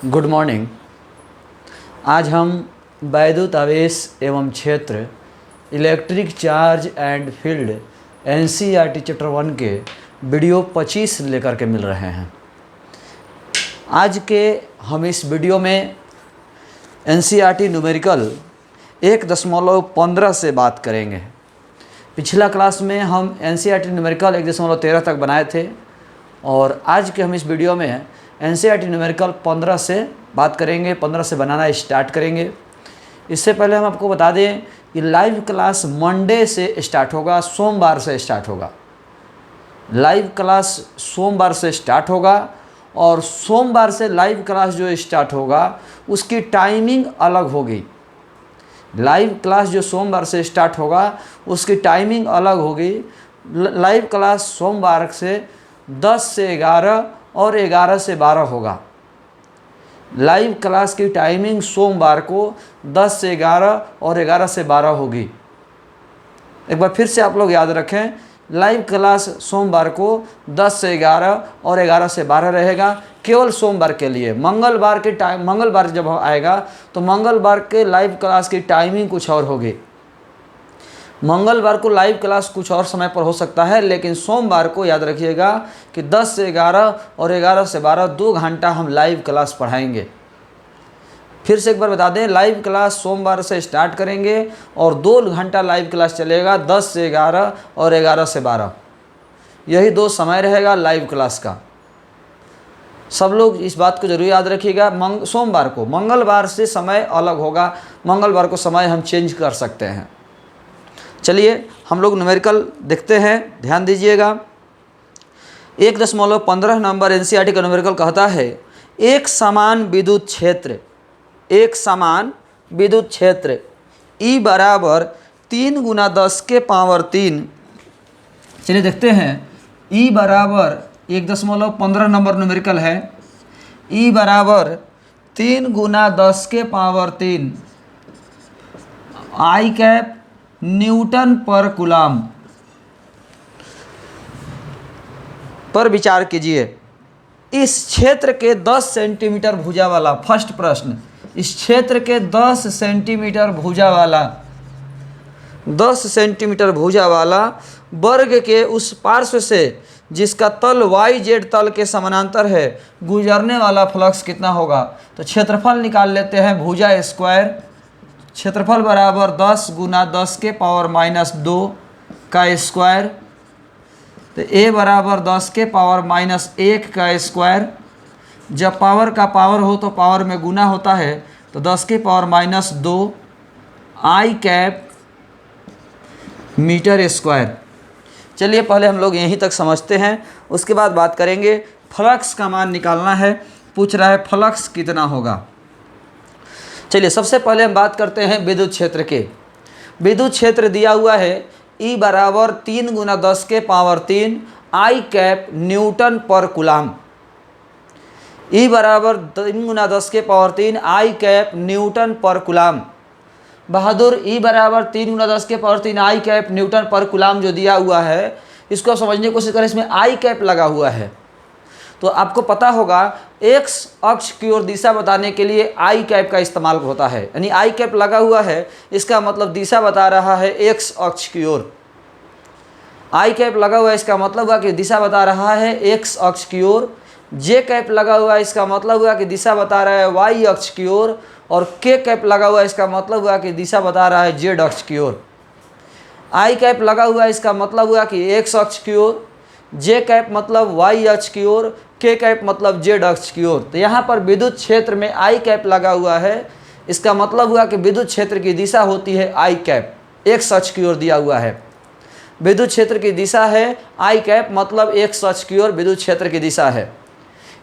Good morning. आज हम वैद्युत आवेश एवं क्षेत्र, electric charge and field, NCERT chapter 1 के वीडियो 25 लेकर के मिल रहे हैं। आज के हम इस वीडियो में एनसीईआरटी न्यूमेरिकल 1.15 से बात करेंगे। पिछला क्लास में हम एनसीईआरटी न्यूमेरिकल 1.13 तक बनाए थे और आज के हम इस वीडियो में एनसीईआरटी न्यूमेरिकल 15 से बात करेंगे, 15 से बनाना स्टार्ट करेंगे। इससे पहले हम आपको बता दें कि लाइव क्लास मंडे से स्टार्ट होगा, सोमवार से स्टार्ट होगा। लाइव क्लास सोमवार से स्टार्ट होगा और सोमवार से लाइव क्लास जो स्टार्ट होगा उसकी टाइमिंग अलग होगी। लाइव क्लास जो सोमवार से स्टार्ट होगा उसकी टाइमिंग अलग होगी। लाइव क्लास सोमवार से 10 से 11 और 11 से 12 होगा। लाइव क्लास की टाइमिंग सोमवार को 10 से 11 और 11 से 12 होगी। एक बार फिर से आप लोग याद रखें, लाइव क्लास सोमवार को 10 से 11 और 11 से 12 रहेगा, केवल सोमवार के लिए। मंगलवार जब आएगा तो मंगलवार के लाइव क्लास की टाइमिंग कुछ और होगी। मंगलवार को लाइव क्लास कुछ और समय पर हो सकता है, लेकिन सोमवार को याद रखिएगा कि 10 से 11 और 11 से 12 2 घंटा हम लाइव क्लास पढ़ाएंगे। फिर से एक बार बता दें, लाइव क्लास सोमवार से स्टार्ट करेंगे और 2 घंटा लाइव क्लास चलेगा, 10 से 11 और 11 से 12। यही 2 समय रहेगा लाइव क्लास का। सब लोग इस बात को जरूर याद रखिएगा। सोमवार को, मंगलवार से समय अलग होगा। मंगलवार को समय हम चेंज कर सकते हैं। चलिए हम लोग न्यूमेरिकल देखते हैं, ध्यान दीजिएगा। 1.15 नंबर एनसीईआरटी का न्यूमेरिकल कहता है एक समान विद्युत क्षेत्र E बराबर 3 × 10 के पावर 3। चलिए देखते हैं, E बराबर 1.15 नंबर न्यूमेरिकल है। E बराबर 3 × 10 के पावर 3 आई कैप न्यूटन पर कूलम पर विचार कीजिए। इस क्षेत्र के 10 सेंटीमीटर भुजा वाला, फर्स्ट प्रश्न, इस क्षेत्र के 10 सेंटीमीटर भुजा वाला 10 सेंटीमीटर भुजा वाला वर्ग के उस पार्श्व से जिसका तल YZ तल के समानांतर है गुजरने वाला फ्लक्स कितना होगा। तो क्षेत्रफल निकाल लेते हैं, भुजा स्क्वायर। क्षेत्रफल बराबर 10 × 10 के पावर -2 का स्क्वायर। तो A बराबर 10 के पावर -1 का स्क्वायर। जब पावर का पावर हो तो पावर में गुना होता है, तो 10 के पावर -2 आई कैप मीटर स्क्वायर। चलिए पहले हम लोग यहीं तक समझते हैं, उसके बाद बात करेंगे। फ्लक्स का मान निकालना है, पूछ रहा है फ्लक्स कितना होगा। चलिए सबसे पहले हम बात करते हैं विद्युत क्षेत्र के। विद्युत क्षेत्र दिया हुआ है E बराबर 3 × 10 के पावर 3 आई कैप न्यूटन पर कूलम। E बराबर 3 × 10 के पावर 3 आई कैप न्यूटन पर कूलम। बहादुर, E बराबर 3 × 10 के पावर 3 आई कैप न्यूटन पर कूलम जो दिया हुआ है, इसको समझने की कोशिश करें। इसमें आई कैप लगा हुआ है तो आपको पता होगा एक्स अक्ष की ओर दिशा बताने के लिए आई कैप का इस्तेमाल होता है। यानी आई कैप लगा हुआ है, इसका मतलब दिशा बता रहा है एक्स अक्ष की ओर। आई कैप लगा हुआ है, इसका मतलब हुआ कि दिशा बता रहा है एक्स अक्ष की ओर। जे कैप लगा हुआ है, इसका मतलब हुआ कि दिशा बता रहा है वाई अक्ष की ओर। और के कैप लगा हुआ है, इसका मतलब हुआ कि दिशा बता रहा है जेड अक्ष की ओर। आई कैप लगा हुआ है, इसका मतलब हुआ कि एक्स अक्ष की ओर। जे कैप मतलब वाई अक्ष की ओर, के कैप मतलब जेड अक्ष की ओर। तो यहाँ पर विद्युत क्षेत्र में आई कैप लगा हुआ है, इसका मतलब हुआ कि विद्युत क्षेत्र की दिशा होती है आई कैप, एक्स अक्ष की ओर दिया हुआ है। विद्युत क्षेत्र की दिशा है आई कैप, मतलब एक्स अक्ष की ओर विद्युत क्षेत्र की दिशा है।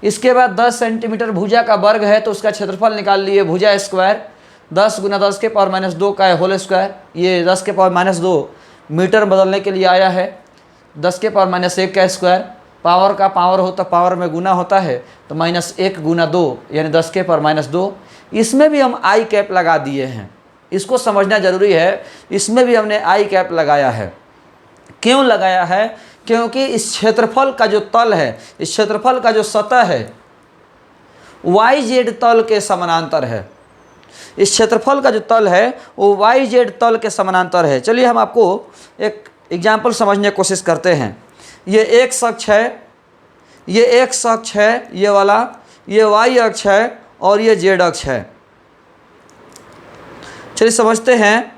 इसके बाद 10 सेंटीमीटर भुजा का वर्ग है तो उसका क्षेत्रफल निकाल लिए, भुजा स्क्वायर। 10 × 10 के पावर -2 का होल स्क्वायर। ये 10 के पावर -2 मीटर बदलने के लिए आया है। 10 के पावर -1 का स्क्वायर। पावर का पावर हो तो पावर में गुना होता है, तो -1 × 2 यानी 10 के पावर -2। इसमें भी हम आई कैप लगा दिए हैं, इसको समझना जरूरी है। इसमें भी हमने आई कैप लगाया है। क्यों लगाया है? क्योंकि इस क्षेत्रफल का जो तल है, इस क्षेत्रफल का जो सतह है, वाई जेड तल के समानांतर है। इस क्षेत्रफल का जो तल है वो वाई जेड तल के समानांतर है। चलिए हम आपको एक एग्जाम्पल समझने की कोशिश करते हैं। ये एक्स अक्ष है, ये एक्स अक्ष है ये वाला, ये वाई अक्ष है और ये जेड अक्ष है। चलिए समझते हैं।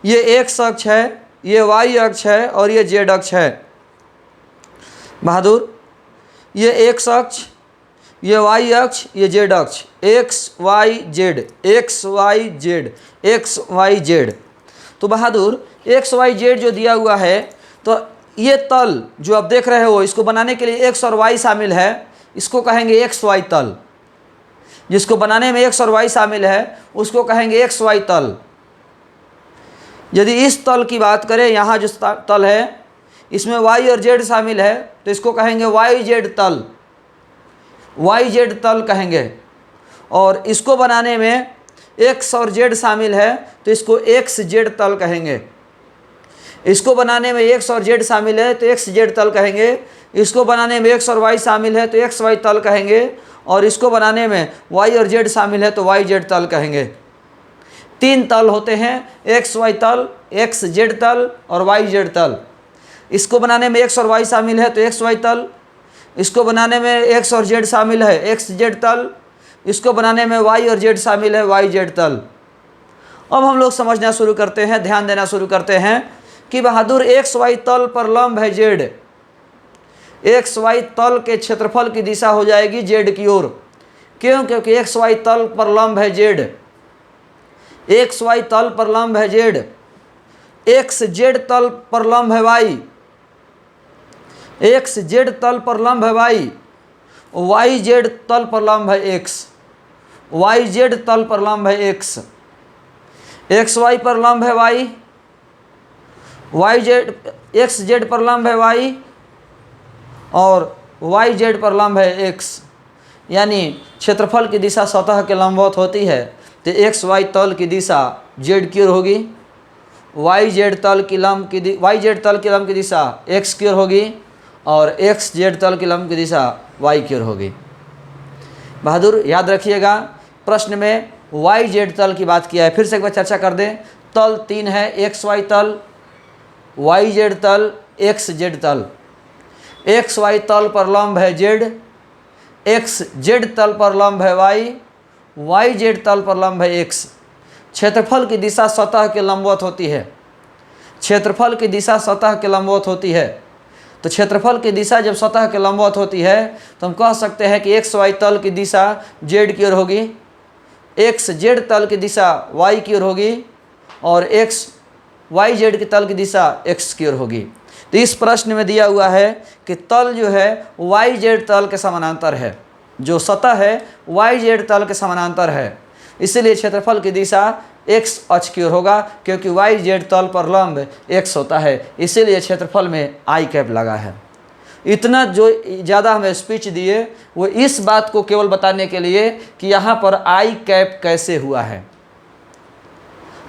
ये एक्स अक्ष है, ये वाई अक्ष है और ये जेड अक्ष है। बहादुर, ये एक्स अक्ष, ये वाई अक्ष, ये जेड अक्ष, X Y Z, X Y Z, X Y Z. तो बहादुर एक्स वाई जेड जो दिया हुआ है, तो ये तल जो आप देख रहे हो, इसको बनाने के लिए एक्स और वाई शामिल है, इसको कहेंगे एक्स वाई तल। जिसको बनाने में एक्स और वाई शामिल है उसको कहेंगे एक्स वाई तल। यदि इस तल की बात करें, यहाँ जो तल है इसमें वाई और जेड शामिल है, तो इसको कहेंगे वाई जेड तल, वाई जेड तल कहेंगे। और इसको बनाने में एक्स और जेड शामिल है तो इसको एक्स जेड तल कहेंगे। इसको बनाने में एक्स और जेड शामिल है तो एक्स जेड तल कहेंगे। इसको बनाने में एक्स और वाई शामिल है तो एक्स वाई तल कहेंगे। और इसको बनाने में वाई और जेड शामिल है तो वाई जेड तल कहेंगे। तीन तल होते हैं, एक्स वाई तल, एक्स जेड तल और वाई जेड तल। इसको बनाने में एक्स और वाई शामिल है तो एक्स वाई तल। इसको बनाने में एक्स और जेड शामिल है एक्स जेड तल। इसको बनाने में वाई और जेड शामिल है वाई जेड तल। अब हम लोग समझना शुरू करते हैं, ध्यान देना शुरू करते हैं कि बहादुर एक्स वाई तल पर लंब है जेड। एक्स वाई तल के क्षेत्रफल की दिशा हो जाएगी जेड की ओर। क्यों? क्योंकि एक्स वाई तल पर लंब है जेड। एक्स वाई तल पर लंब है जेड। एक्स जेड तल पर लंब है वाई। एक्स जेड तल पर लंब है वाई। वाई जेड तल पर लंब है एक्स। वाई जेड तल पर लंब है एक्स। एक्स वाई पर लंब है Y. Y Z, X Z पर लंब है वाई और वाई जेड पर लंब है एक्स। यानी क्षेत्रफल की दिशा सतह के लंबवत होती है तो एक्स वाई तल की दिशा जेड की ओर होगी। वाई जेड तल की लंब की वाई जेड तल की लंब की दिशा एक्स की ओर होगी और एक्स जेड तल की लंब की दिशा वाई की ओर होगी। बहादुर याद रखिएगा, प्रश्न में वाई जेड तल की बात किया है। फिर से एक बार चर्चा कर दें। तल तीन है, एक्स वाई तल, वाई जेड तल, एक्स जेड तल। एक्स वाई तल पर लंब है जेड, एक्स जेड तल पर लंब है वाई, वाई जेड तल पर लंब है एक्स। क्षेत्रफल की दिशा सतह के लंबवत होती है। क्षेत्रफल की दिशा सतह के लंबवत होती है। तो क्षेत्रफल की दिशा जब सतह के लंबवत होती है तो हम कह सकते हैं कि एक्स वाई तल की दिशा जेड की ओर होगी, एक्स जेड तल की दिशा वाई की ओर होगी और एक्स वाई जेड के तल की दिशा एक्स की ओर होगी। तो इस प्रश्न में दिया हुआ है कि तल जो है वाई जेड तल के समानांतर है। जो सतह है वाई जेड तल के समानांतर है, इसलिए क्षेत्रफल की दिशा एक्स अक्ष की ओर होगा क्योंकि वाई जेड तल पर लंब एक्स होता है, इसीलिए क्षेत्रफल में आई कैप लगा है। इतना जो ज़्यादा हमें स्पीच दिए वो इस बात को केवल बताने के लिए कि यहाँ पर आई कैप कैसे हुआ है।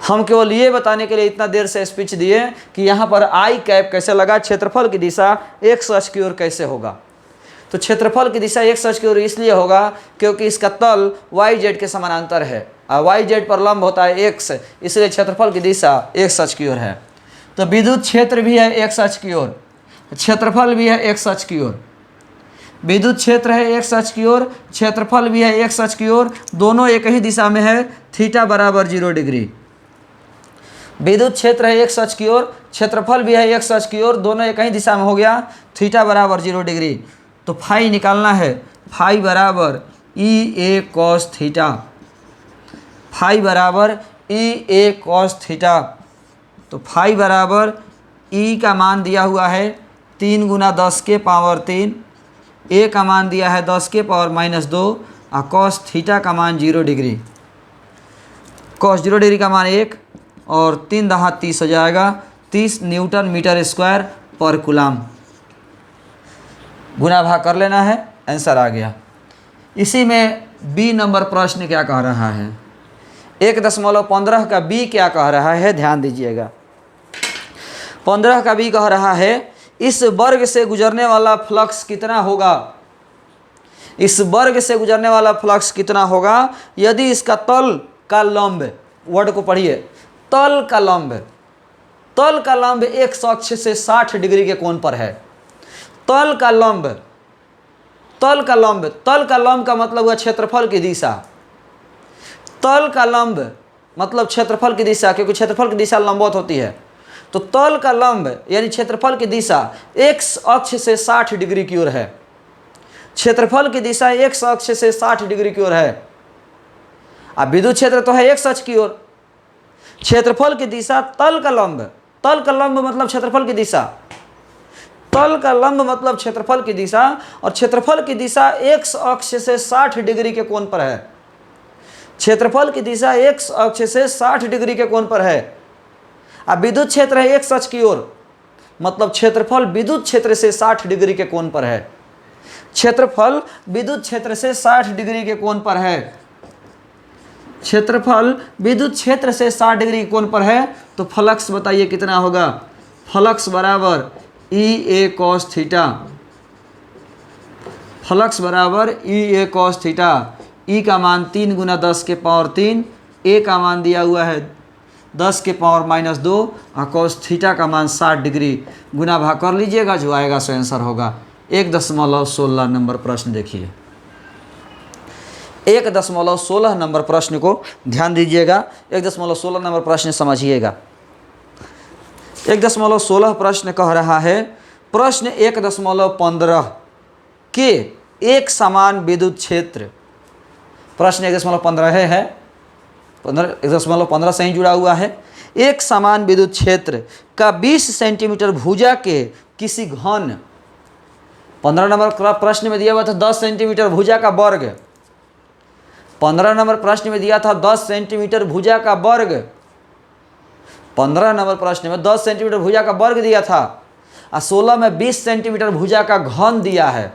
हम केवल ये बताने के लिए इतना देर से स्पीच दिए कि यहाँ पर आई कैप कैसे लगा, क्षेत्रफल की दिशा एक्स अक्ष की ओर कैसे होगा। तो क्षेत्रफल की दिशा एक्स अक्ष की ओर इसलिए होगा क्योंकि इसका तल वाई जेड के समानांतर है और वाई जेड पर लंब होता है एक्स, इसलिए क्षेत्रफल की दिशा एक्स अक्ष की ओर है। तो विद्युत क्षेत्र भी है एक्स अक्ष की ओर, क्षेत्रफल भी है एक्स अक्ष की ओर। विद्युत क्षेत्र है एक्स अक्ष की ओर, क्षेत्रफल भी है एक्स अक्ष की ओर, दोनों एक ही दिशा में है, थीटा बराबर 0 डिग्री। विद्युत क्षेत्र है एक्स अक्ष की ओर, क्षेत्रफल भी है एक्स अक्ष की ओर, दोनों एक ही दिशा में हो गया, थीटा बराबर 0 डिग्री। तो फाई निकालना है, फाई बराबर ई ए कॉस थीटा, फाई बराबर ई ए कॉस थीटा। तो फाई बराबर ई का मान दिया हुआ है 3 गुना 10 के पावर 3, ए का मान दिया है 10 के पावर -2 और कॉस थीटा का मान 0 डिग्री। कॉस 0 डिग्री का मान 1 और 3 दहा 30 हो जाएगा, 30 Newton metre square per coulomb. गुना भाग कर लेना है, आंसर आ गया। इसी में बी नंबर प्रश्न क्या कह रहा है, 1.15 का बी क्या कह रहा है, ध्यान दीजिएगा। 15 का बी कह रहा है इस वर्ग से गुजरने वाला फ्लक्स कितना होगा। इस वर्ग से गुजरने वाला फ्लक्स कितना होगा यदि इसका तल का लंब, वर्ड को पढ़िए, तल का लंब, तल का लंब एक्स अक्ष से 60 डिग्री के कोण पर है। तल का लंब, तल का लंब, तल का लंब का मतलब हुआ क्षेत्रफल की दिशा। तल का लंब मतलब क्षेत्रफल की दिशा, क्योंकि क्षेत्रफल की दिशा लंबवत होती है। तो तल का लंब यानी क्षेत्रफल की दिशा एक्स अक्ष से 60 डिग्री की ओर है। क्षेत्रफल की दिशा एक्स अक्ष से 60 डिग्री की ओर है। अब विद्युत क्षेत्र तो है एक्स अक्ष की ओर। क्षेत्रफल की दिशा तल का लंब, तल का लंब मतलब क्षेत्रफल की दिशा, तल का लंब मतलब क्षेत्रफल की दिशा, और क्षेत्रफल की दिशा एक्स अक्ष से 60 डिग्री के कोण पर है। क्षेत्रफल की दिशा एक्स अक्ष से 60 डिग्री के कोण पर है। अब विद्युत क्षेत्र है एक्स अक्ष की ओर, मतलब क्षेत्रफल विद्युत क्षेत्र से 60 डिग्री के कोण पर है। क्षेत्रफल विद्युत क्षेत्र से 60 डिग्री के कोण पर है। क्षेत्रफल विद्युत क्षेत्र से 60 डिग्री के कोण पर है। तो फ्लक्स बताइए कितना होगा। फ्लक्स बराबर ई ए कॉस थीटा, फ्लक्स बराबर ई ए कॉस थीटा। ई का मान 3 गुना 10 के पावर 3, ए का मान दिया हुआ है 10 के पावर -2 और कॉस थीटा का मान 60 डिग्री। गुना भाग कर लीजिएगा, जो आएगा सो आंसर होगा। 1.16 नंबर प्रश्न देखिए, 1.16 नंबर प्रश्न को ध्यान दीजिएगा। 1.16 नंबर प्रश्न समझिएगा। 1.16 प्रश्न कह रहा है, प्रश्न 1.15 के एक समान विद्युत क्षेत्र, प्रश्न 1.15 है 1.15 से ही जुड़ा हुआ है। एक समान विद्युत क्षेत्र का 20 सेंटीमीटर भुजा के किसी घन, 15 नंबर प्रश्न में दिया हुआ था 10 सेंटीमीटर भुजा का वर्ग, 15 नंबर प्रश्न में दिया था 10 सेंटीमीटर भुजा का वर्ग, 15 नंबर प्रश्न में 10 सेंटीमीटर भुजा का वर्ग दिया था, और 16 में 20 सेंटीमीटर भुजा का घन दिया है।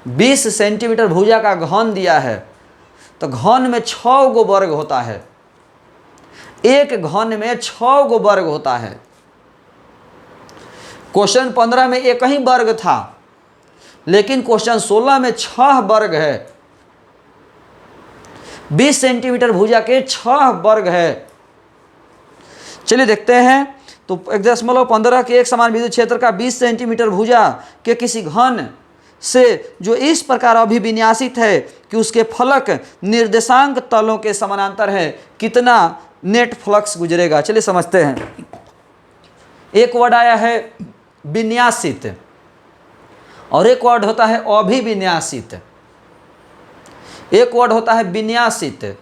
20 सेंटीमीटर भुजा का घन दिया है, तो घन में 6 गो वर्ग होता है। एक घन में 6 गो वर्ग होता है। क्वेश्चन 15 में एक ही वर्ग था, लेकिन क्वेश्चन 16 में 6 वर्ग है। 20 सेंटीमीटर भुजा के 6 वर्ग है। चलिए देखते हैं। तो 1.15 के एक समान विद्युत क्षेत्र का 20 सेंटीमीटर भुजा के किसी घन से जो इस प्रकार अभिविन्यासित है कि उसके फलक निर्देशांक तलों के समानांतर है, कितना नेट फ्लक्स गुजरेगा। चलिए समझते हैं। एक वर्ड आया है विन्यासित और एक वर्ड होता है अभिविन्यासित। एक वर्ड होता है विन्यासित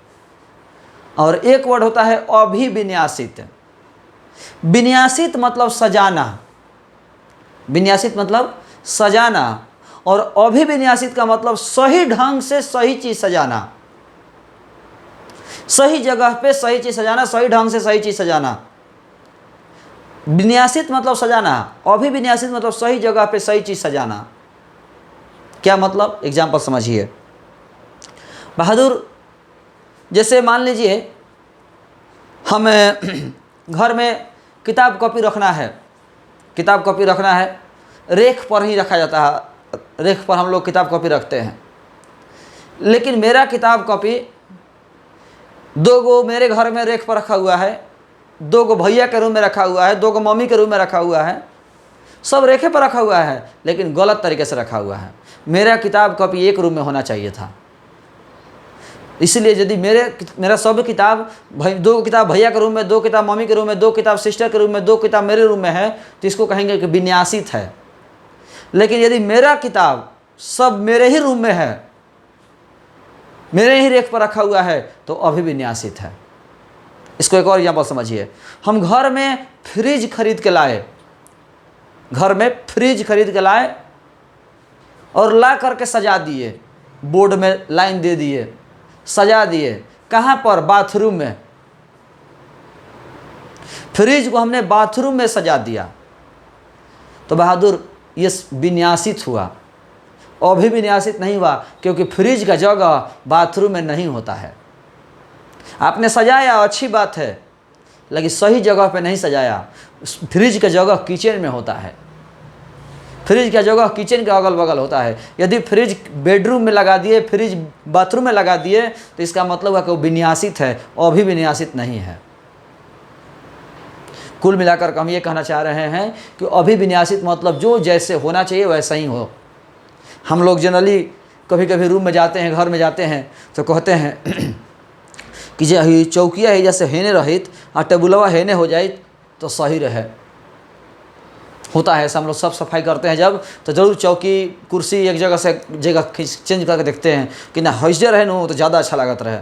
और एक वर्ड होता है अभिविन्यासित। विन्यासित मतलब सजाना, विन्यासित मतलब सजाना, और अभिविन्यासित का मतलब सही ढंग से सही चीज सजाना, सही जगह पे सही चीज सजाना, सही ढंग से सही चीज सजाना। विन्यासित मतलब सजाना, अभिविन्यासित मतलब सही जगह पे सही चीज सजाना। क्या मतलब, एग्जाम्पल समझिए। बहादुर, जैसे मान लीजिए हमें घर में किताब कॉपी रखना है, किताब कॉपी रखना है, रेख पर ही रखा जाता है, रेख पर हम लोग किताब कॉपी रखते हैं। लेकिन मेरा किताब कॉपी 2 गो मेरे घर में रेख पर रखा हुआ है, 2 गो भैया के रूम में रखा हुआ है, 2 गो मम्मी के रूम में रखा हुआ है, सब रेखे पर रखा हुआ है, लेकिन गलत तरीके से रखा हुआ है। मेरा किताब कॉपी एक रूम में होना चाहिए था। इसलिए यदि मेरा सब किताब 2 किताब भैया के रूम में, 2 किताब मम्मी के रूम में, 2 किताब सिस्टर के रूम में, 2 किताब मेरे रूम में है, तो इसको कहेंगे कि विन्यासित है। लेकिन यदि मेरा किताब सब मेरे ही रूम में है, मेरे ही रेख पर रखा हुआ है, तो अभिविन्यासित है। इसको एक और एग्जाम्पल समझिए। हम घर में फ्रिज खरीद के लाए, घर में फ्रिज खरीद के लाए और ला करके सजा दिए, बोर्ड में लाइन दे दिए, सजा दिए। कहाँ पर? बाथरूम में। फ्रिज को हमने बाथरूम में सजा दिया, तो बहादुर ये विन्यासित हुआ, अभिविन्यासित नहीं हुआ, क्योंकि फ्रिज का जगह बाथरूम में नहीं होता है। आपने सजाया, अच्छी बात है, लेकिन सही जगह पे नहीं सजाया। फ्रिज का जगह किचन में होता है। फ्रिज का जगह किचन के अगल बगल होता है। यदि फ्रिज बेडरूम में लगा दिए, फ्रिज बाथरूम में लगा दिए, तो इसका मतलब है कि वो विन्यासित है, अभिविन्यासित नहीं है। कुल मिलाकर हम ये कहना चाह रहे हैं कि अभिविन्यासित मतलब जो जैसे होना चाहिए वैसा ही हो। हम लोग जनरली कभी कभी रूम में जाते हैं, घर में जाते हैं, तो कहते हैं कि जे चौकिया है जैसे हेने रहित और टेबुलवा हेने हो जाए तो सही रहे। होता है ऐसा, हम लोग सब सफाई करते हैं जब, तो ज़रूर चौकी कुर्सी एक जगह से जगह चेंज करके देखते हैं कि ना हौजे रहे न तो ज़्यादा अच्छा लागत रहे।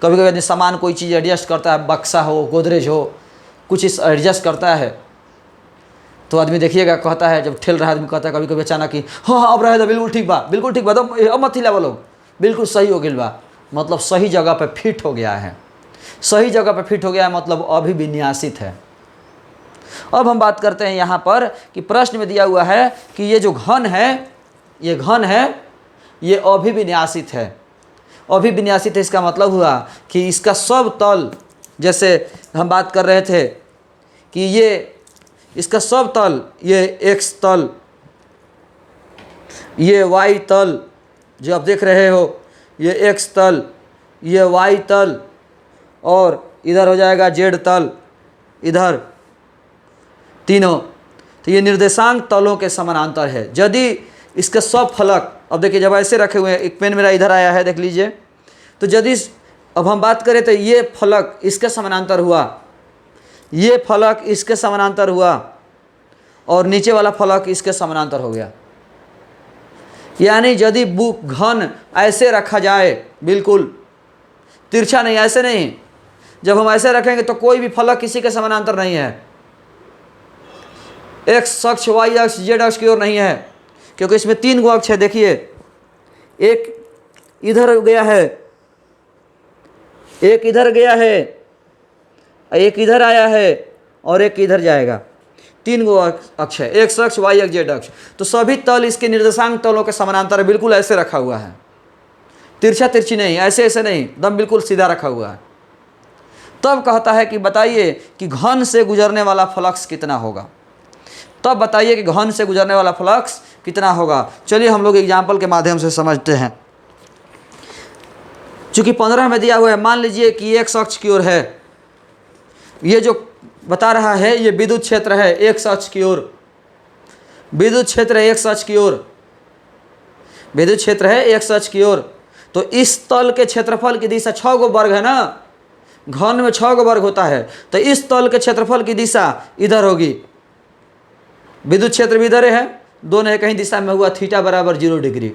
कभी कभी यदि सामान कोई चीज़ एडजस्ट करता है, बक्सा हो, गोदरेज हो, कुछ इस एडजस्ट करता है, तो आदमी देखिएगा कहता है, जब ठेल रहा है आदमी कहता है कभी कभी अचानक कि हाँ अब रहे तो बिल्कुल ठीक बा, बिल्कुल ठीक बा, तो अब मत हिलावा लोग, बिल्कुल सही हो गया बा, मतलब सही जगह पे फिट हो गया है। सही जगह पे फिट हो गया है मतलब अभिविन्यासित है। अब हम बात करते हैं यहाँ पर कि प्रश्न में दिया हुआ है कि ये जो घन है, ये घन है, ये अभिविन्यासित है। अभिविन्यासित है इसका मतलब हुआ कि इसका सब तल, जैसे हम बात कर रहे थे कि ये इसका सब तल, ये एक्स तल, ये वाई तल जो आप देख रहे हो, ये एक्स तल, ये वाई तल, और इधर हो जाएगा जेड तल, इधर तीनों, तो ये निर्देशांक तलों के समानांतर है। यदि इसके सब फलक, अब देखिए जब ऐसे रखे हुए हैं, एक पेन मेरा इधर आया है देख लीजिए, तो यदि अब हम बात करें तो ये फलक इसके समानांतर हुआ, ये फलक इसके समानांतर हुआ, और नीचे वाला फलक इसके समानांतर हो गया। यानी यदि बुक घन ऐसे रखा जाए, बिल्कुल तिरछा नहीं, ऐसे नहीं, जब हम ऐसे रखेंगे तो कोई भी फलक किसी के समानांतर नहीं है, एक्स अक्ष, वाई अक्ष, जेड अक्ष की ओर नहीं है, क्योंकि इसमें 3 गो अक्ष है। देखिए एक इधर गया है, एक इधर गया है, एक इधर आया है, और एक इधर जाएगा। 3 गो अक्ष है, एक्स अक्ष, वाई अक्ष, जेड अक्ष। तो सभी तल इसके निर्देशांक तलों के समानांतर है, बिल्कुल ऐसे रखा हुआ है, तिरछा तिरछी नहीं, ऐसे ऐसे नहीं, दम बिल्कुल सीधा रखा हुआ है। तब कहता है कि बताइए कि घन से गुजरने वाला फ्लक्स कितना होगा। तब बताइए कि घन से गुजरने वाला फ्लक्स कितना होगा। चलिए हम लोग एग्जाम्पल के माध्यम से समझते हैं। चूँकि 15 में दिया हुआ है, मान लीजिए कि एक्स अक्ष की ओर है, ये जो बता रहा है ये विद्युत क्षेत्र है एक्स अक्ष की ओर, विद्युत क्षेत्र है एक्स अक्ष की ओर, विद्युत क्षेत्र है एक्स अक्ष की ओर। तो इस तल के क्षेत्रफल की दिशा 6 गो वर्ग है ना, घन में 6 गो वर्ग होता है, तो इस तल के क्षेत्रफल की दिशा इधर होगी। विद्युत क्षेत्र भी इधर है, दोनों एक ही दिशा में हुआ, थीटा बराबर 0 डिग्री।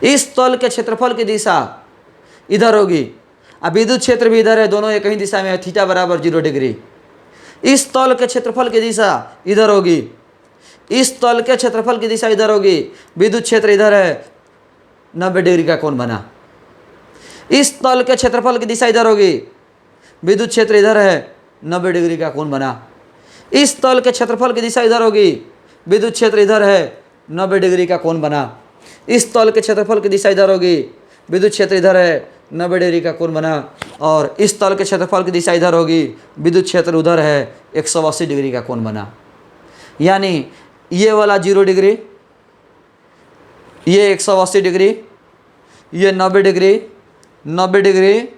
इस तल के क्षेत्रफल की दिशा इधर होगी, अब विद्युत क्षेत्र भी इधर है, दोनों एक ही दिशा में है, थीटा बराबर 0 डिग्री। इस तल के क्षेत्रफल की दिशा इधर होगी, इस तल के क्षेत्रफल की दिशा इधर होगी, विद्युत क्षेत्र इधर है, 90 डिग्री का कोण बना। इस तल के क्षेत्रफल की दिशा इधर होगी, विद्युत क्षेत्र इधर है, 90 डिग्री का कोण बना। इस तल के क्षेत्रफल की दिशा इधर होगी, विद्युत क्षेत्र इधर है, 90 डिग्री का कोण बना। इस तल के क्षेत्रफल की दिशा इधर होगी, विद्युत क्षेत्र इधर है, 90 डिग्री का कोण बना। और इस तल के क्षेत्रफल की दिशा इधर होगी, विद्युत क्षेत्र उधर है, 180 डिग्री का कोण बना। यानी ये वाला 0 डिग्री, ये 180 डिग्री, ये 90 डिग्री, 90 डिग्री,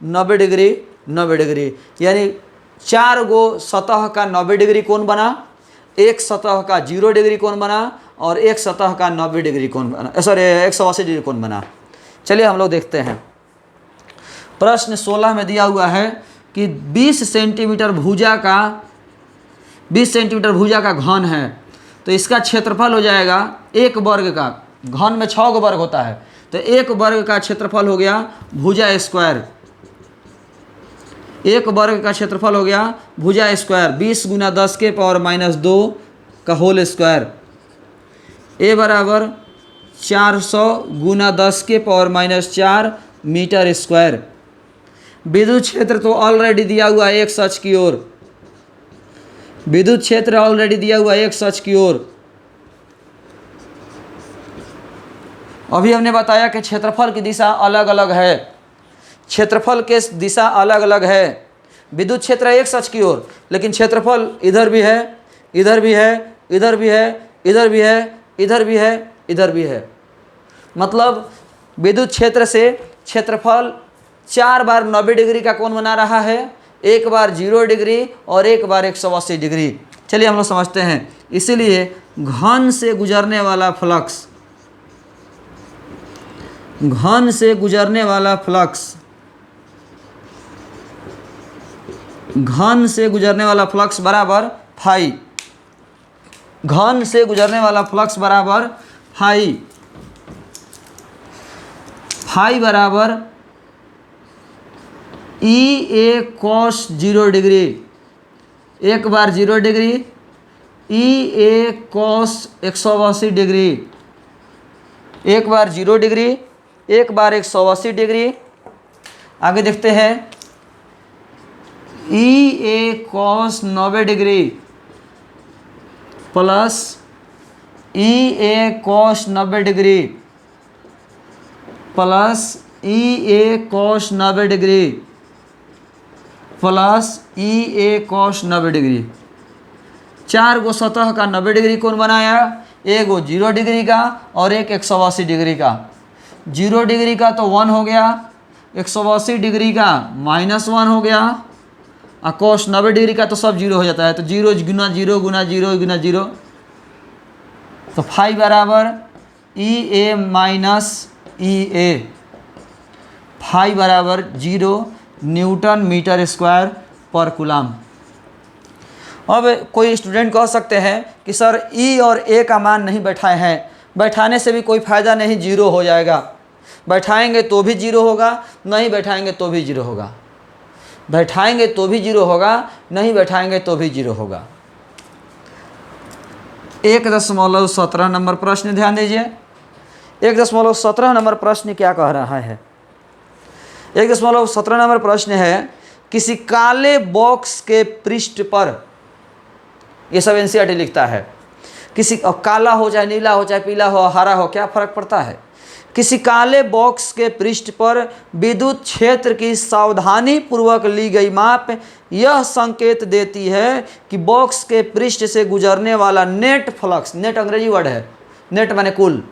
90 डिग्री, 90 डिग्री, यानी 4 गो सतह का 90 डिग्री कोण बना, एक सतह का 0 डिग्री कोण बना, और एक सतह का 90 डिग्री कोण बना, सॉरी 180 डिग्री कोण बना। चलिए हम लोग देखते हैं। प्रश्न 16 में दिया हुआ है कि 20 सेंटीमीटर भुजा का घन है, तो इसका क्षेत्रफल हो जाएगा 1 वर्ग का, घन में 6 गो वर्ग होता है, तो 1 वर्ग का क्षेत्रफल हो गया भुजा स्क्वायर, 1 वर्ग का क्षेत्रफल हो गया भुजा स्क्वायर, 20 गुना 10 के पावर -2 का होल स्क्वायर, ए बराबर 400 गुना 10 के पावर -4 मीटर स्क्वायर। विद्युत क्षेत्र तो ऑलरेडी दिया हुआ है एक्स अक्ष की ओर, विद्युत क्षेत्र ऑलरेडी दिया हुआ है एक्स अक्ष की ओर। अभी हमने बताया कि क्षेत्रफल की दिशा अलग अलग है, क्षेत्रफल के दिशा अलग अलग है। विद्युत क्षेत्र एक्स अक्ष की ओर, लेकिन क्षेत्रफल इधर भी है, इधर भी है, इधर भी है, इधर भी है, इधर भी है, इधर भी है। मतलब विद्युत क्षेत्र से क्षेत्रफल 4 बार 90 डिग्री का कोण बना रहा है, एक बार 0 डिग्री और एक बार 180 डिग्री। चलिए हम लोग समझते हैं। इसीलिए घन से गुजरने वाला फ्लक्स, घन से गुजरने वाला फ्लक्स, घन से गुजरने वाला फ्लक्स बराबर फाई, घन से गुजरने वाला फ्लक्स बराबर फाई, फाई बराबर ई ए कॉस 0 डिग्री, एक बार 0 डिग्री, ई ए कॉस 180 डिग्री, एक बार 0 डिग्री, एक बार 180 डिग्री। आगे देखते हैं, ई ए कॉस 90 डिग्री प्लस ई ए कॉस 90 डिग्री प्लस ई ए कॉस 90 डिग्री प्लस ई ए कॉस 90 डिग्री। 4 गो सतह का 90 डिग्री कोण बनाया, एक गो 0 डिग्री का और एक 180 डिग्री का। 0 डिग्री का तो 1 हो गया, 180 डिग्री का -1 हो गया, और कॉस 90 डिग्री का तो सब 0 हो जाता है। तो 0 गुना 0 गुना 0 गुना 0, तो फाई बराबर ई ए माइनस ई ए, फाई बराबर 0 Newton metre square per coulomb. अब कोई स्टूडेंट कह सकते हैं कि सर ई और ए का मान नहीं बैठाए हैं, बैठाने से भी कोई फ़ायदा नहीं, 0 हो जाएगा। बैठाएंगे तो भी 0 होगा, नहीं बैठाएंगे तो भी 0 होगा। बैठाएंगे तो भी 0 होगा, नहीं बैठाएंगे तो भी 0 होगा। 1.17 नंबर प्रश्न ध्यान दीजिए। 1.17 नंबर प्रश्न क्या कह रहा है? 1.17 नंबर प्रश्न है, किसी काले बॉक्स के पृष्ठ पर, ये सब एनसीईआरटी लिखता है, किसी काला हो चाहे नीला हो चाहे पीला हो हरा हो, क्या फ़र्क पड़ता है। किसी काले बॉक्स के पृष्ठ पर विद्युत क्षेत्र की सावधानी पूर्वक ली गई माप यह संकेत देती है कि बॉक्स के पृष्ठ से गुजरने वाला नेट फ्लक्स, नेट अंग्रेजी वर्ड है, नेट माने कुल,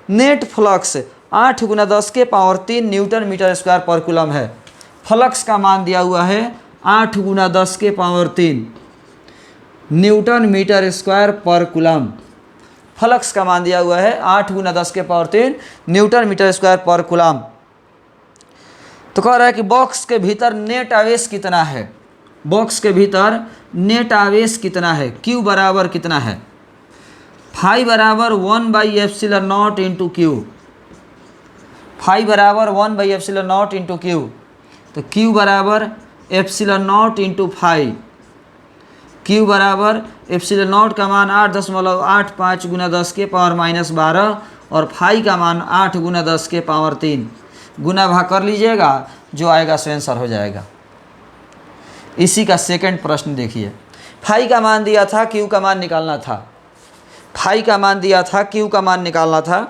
net flux 8 × 10⁻³ newton metre square per coulomb है। फ्लक्स का मान दिया हुआ है 8 × 10⁻³ newton metre square per coulomb. Flux का मान दिया हुआ है 8 × 10⁻³ newton metre square per coulomb. तो कह रहा है कि बॉक्स के भीतर नेट आवेश कितना है, बॉक्स के भीतर नेट आवेश कितना है, Q बराबर कितना है, फाई बराबर 1/ε0 इंटू Q, फाई बराबर 1/ε0 इंटू Q। तो Q बराबर ε0 इंटू फाई, Q बराबर ε0 का मान 8.85 × 10⁻−12 और फाई का मान 8 × 10⁻³ गुना भाग कर लीजिएगा, जो आएगा सो आंसर हो जाएगा। इसी का सेकंड प्रश्न देखिए। फाई का मान दिया था, Q का मान निकालना था, फाई का मान दिया था, Q का मान निकालना था,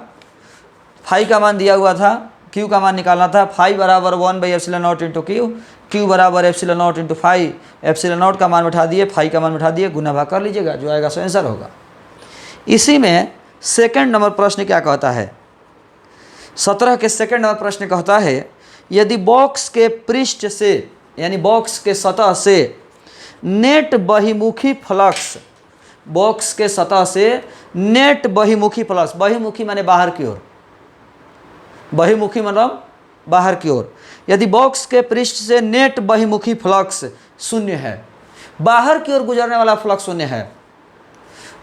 फाई का मान दिया हुआ था, Q का मान निकालना था। फाई बराबर 1/ε0 इंटू Q, Q बराबर ε0 इंटू फाई, ε0 का मान बैठा दिए, फाई का मान बैठा दिए, गुना भाग कर लीजिएगा, जो आएगा सो आंसर होगा। इसी में सेकंड नंबर प्रश्न क्या कहता है, 17 के सेकंड नंबर प्रश्न कहता है, यदि बॉक्स के पृष्ठ से यानी बॉक्स के सतह से नेट बहिमुखी फ्लक्स, बॉक्स के सतह से नेट बहिमुखी फ्लक्स, बहिमुखी माने बाहर की ओर, बहिमुखी मतलब बाहर की ओर, यदि बॉक्स के पृष्ठ से नेट बहिमुखी फ्लक्स 0 है, बाहर की ओर गुजरने वाला फ्लक्स 0 है,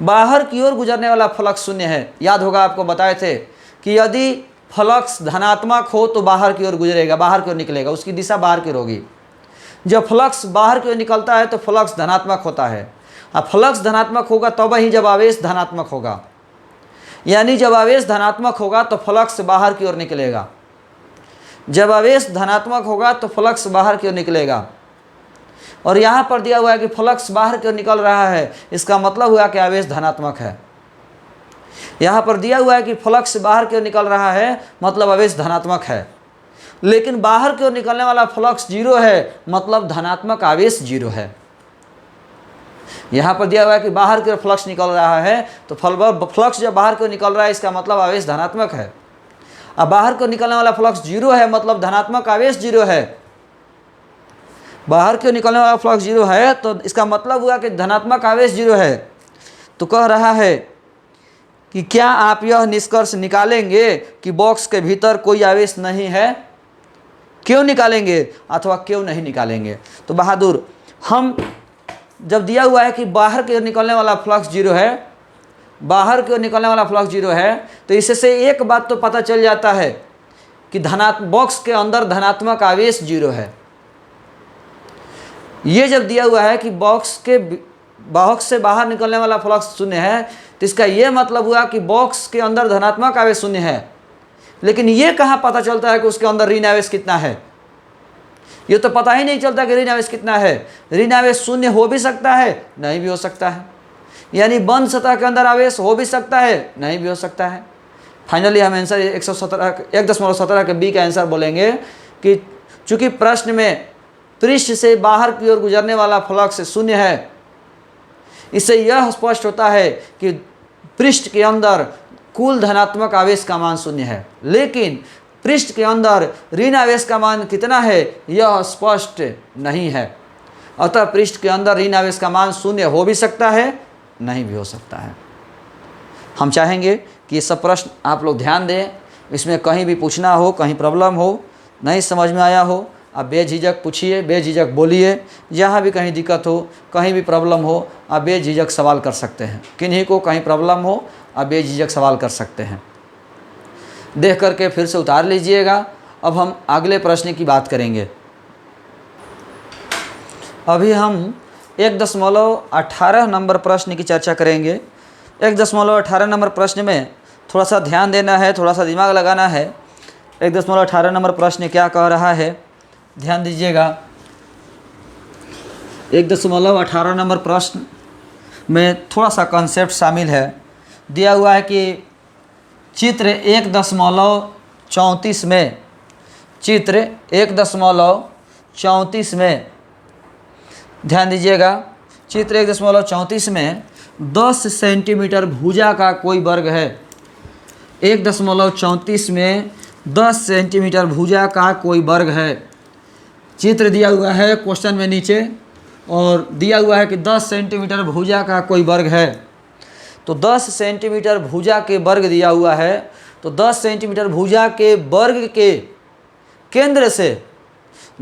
बाहर की ओर गुजरने वाला फ्लक्स 0 है। याद होगा आपको बताए थे कि यदि फ्लक्स धनात्मक हो तो बाहर की ओर गुजरेगा, बाहर की ओर निकलेगा, उसकी दिशा बाहर की ओर होगी। जब फ्लक्स बाहर की ओर निकलता है तो फ्लक्स धनात्मक होता है, अब फ्लक्स धनात्मक होगा तब ही जब आवेश धनात्मक होगा, यानी जब आवेश धनात्मक होगा तो फ्लक्स बाहर की ओर निकलेगा, जब आवेश धनात्मक होगा तो फ्लक्स बाहर की ओर निकलेगा। और यहाँ पर दिया हुआ है कि फ्लक्स बाहर की ओर निकल रहा है, इसका मतलब हुआ कि आवेश धनात्मक है। यहाँ पर दिया हुआ है कि फ्लक्स बाहर की ओर निकल रहा है, मतलब आवेश धनात्मक है, लेकिन बाहर की ओर निकलने वाला फ्लक्स 0 है, मतलब धनात्मक आवेश 0 है। यहाँ पर दिया हुआ है कि बाहर की ओर फ्लक्स निकल रहा है, तो फ्लक्स जब बाहर की ओर निकल रहा है इसका मतलब आवेश धनात्मक है। अब बाहर को निकलने वाला फ्लक्स जीरो है, मतलब धनात्मक आवेश जीरो है। बाहर की ओर निकलने वाला फ्लक्स जीरो है तो इसका मतलब हुआ कि धनात्मक आवेश जीरो है। तो कह रहा है कि क्या आप यह निष्कर्ष निकालेंगे कि बॉक्स के भीतर कोई आवेश नहीं है? क्यों निकालेंगे अथवा क्यों नहीं निकालेंगे? तो बहादुर, हम जब दिया हुआ है कि बाहर की ओर निकलने वाला फ्लक्स जीरो है, बाहर की ओर निकलने वाला फ्लक्स जीरो है, तो इससे एक बात तो पता चल जाता है कि बॉक्स के अंदर धनात्मक आवेश जीरो है। ये जब दिया हुआ है कि बॉक्स से बाहर निकलने वाला फ्लक्स शून्य है, तो इसका यह मतलब हुआ कि बॉक्स के अंदर धनात्मक आवेश शून्य है। लेकिन ये कहाँ पता चलता है कि उसके अंदर ऋण आवेश कितना है? ये तो पता ही नहीं चलता कि ऋण आवेश कितना है। ऋण आवेश शून्य हो भी सकता है, नहीं भी हो सकता है। यानी बंद सतह के अंदर आवेश हो भी सकता है, नहीं भी हो सकता है। फाइनली हम आंसर 1.17 के बी का आंसर बोलेंगे कि चूंकि प्रश्न में पृष्ठ से बाहर की ओर गुजरने वाला फ्लक्स शून्य है, इससे यह स्पष्ट होता है कि पृष्ठ के अंदर कुल धनात्मक आवेश का मान शून्य है। लेकिन पृष्ठ के अंदर ऋण आवेश का मान कितना है यह स्पष्ट नहीं है। अतः पृष्ठ के अंदर ऋण आवेश का मान शून्य हो भी सकता है, नहीं भी हो सकता है। हम चाहेंगे कि ये सब प्रश्न आप लोग ध्यान दें। इसमें कहीं भी पूछना हो, कहीं प्रॉब्लम हो, नहीं समझ में आया हो, आप बेझिझक पूछिए, बेझिझक बोलिए। जहाँ भी कहीं दिक्कत हो, कहीं भी प्रॉब्लम हो, आप बेझिझक सवाल कर सकते हैं। किन्हीं को कहीं प्रॉब्लम हो, आप बेझिझक सवाल कर सकते हैं। देख करके फिर से उतार लीजिएगा। अब हम अगले प्रश्न की बात करेंगे। अभी हम 1.18 नंबर प्रश्न की चर्चा करेंगे। 1.18 नंबर प्रश्न में थोड़ा सा ध्यान देना है, थोड़ा सा दिमाग लगाना है। 1.18 नंबर प्रश्न क्या कह रहा है, ध्यान दीजिएगा। 1.18 नंबर प्रश्न में थोड़ा सा कॉन्सेप्ट शामिल है। दिया हुआ है कि चित्र 1.34 में, चित्र 1.34 में ध्यान दीजिएगा। चित्र 1.34 में 10 सेंटीमीटर भुजा का कोई वर्ग है। 1.34 में 10 सेंटीमीटर भुजा का कोई वर्ग है। चित्र दिया हुआ है क्वेश्चन में नीचे, और दिया हुआ है कि 10 सेंटीमीटर भुजा का कोई वर्ग है। तो 10 सेंटीमीटर भुजा के वर्ग दिया हुआ है। तो 10 सेंटीमीटर भुजा के वर्ग के केंद्र से,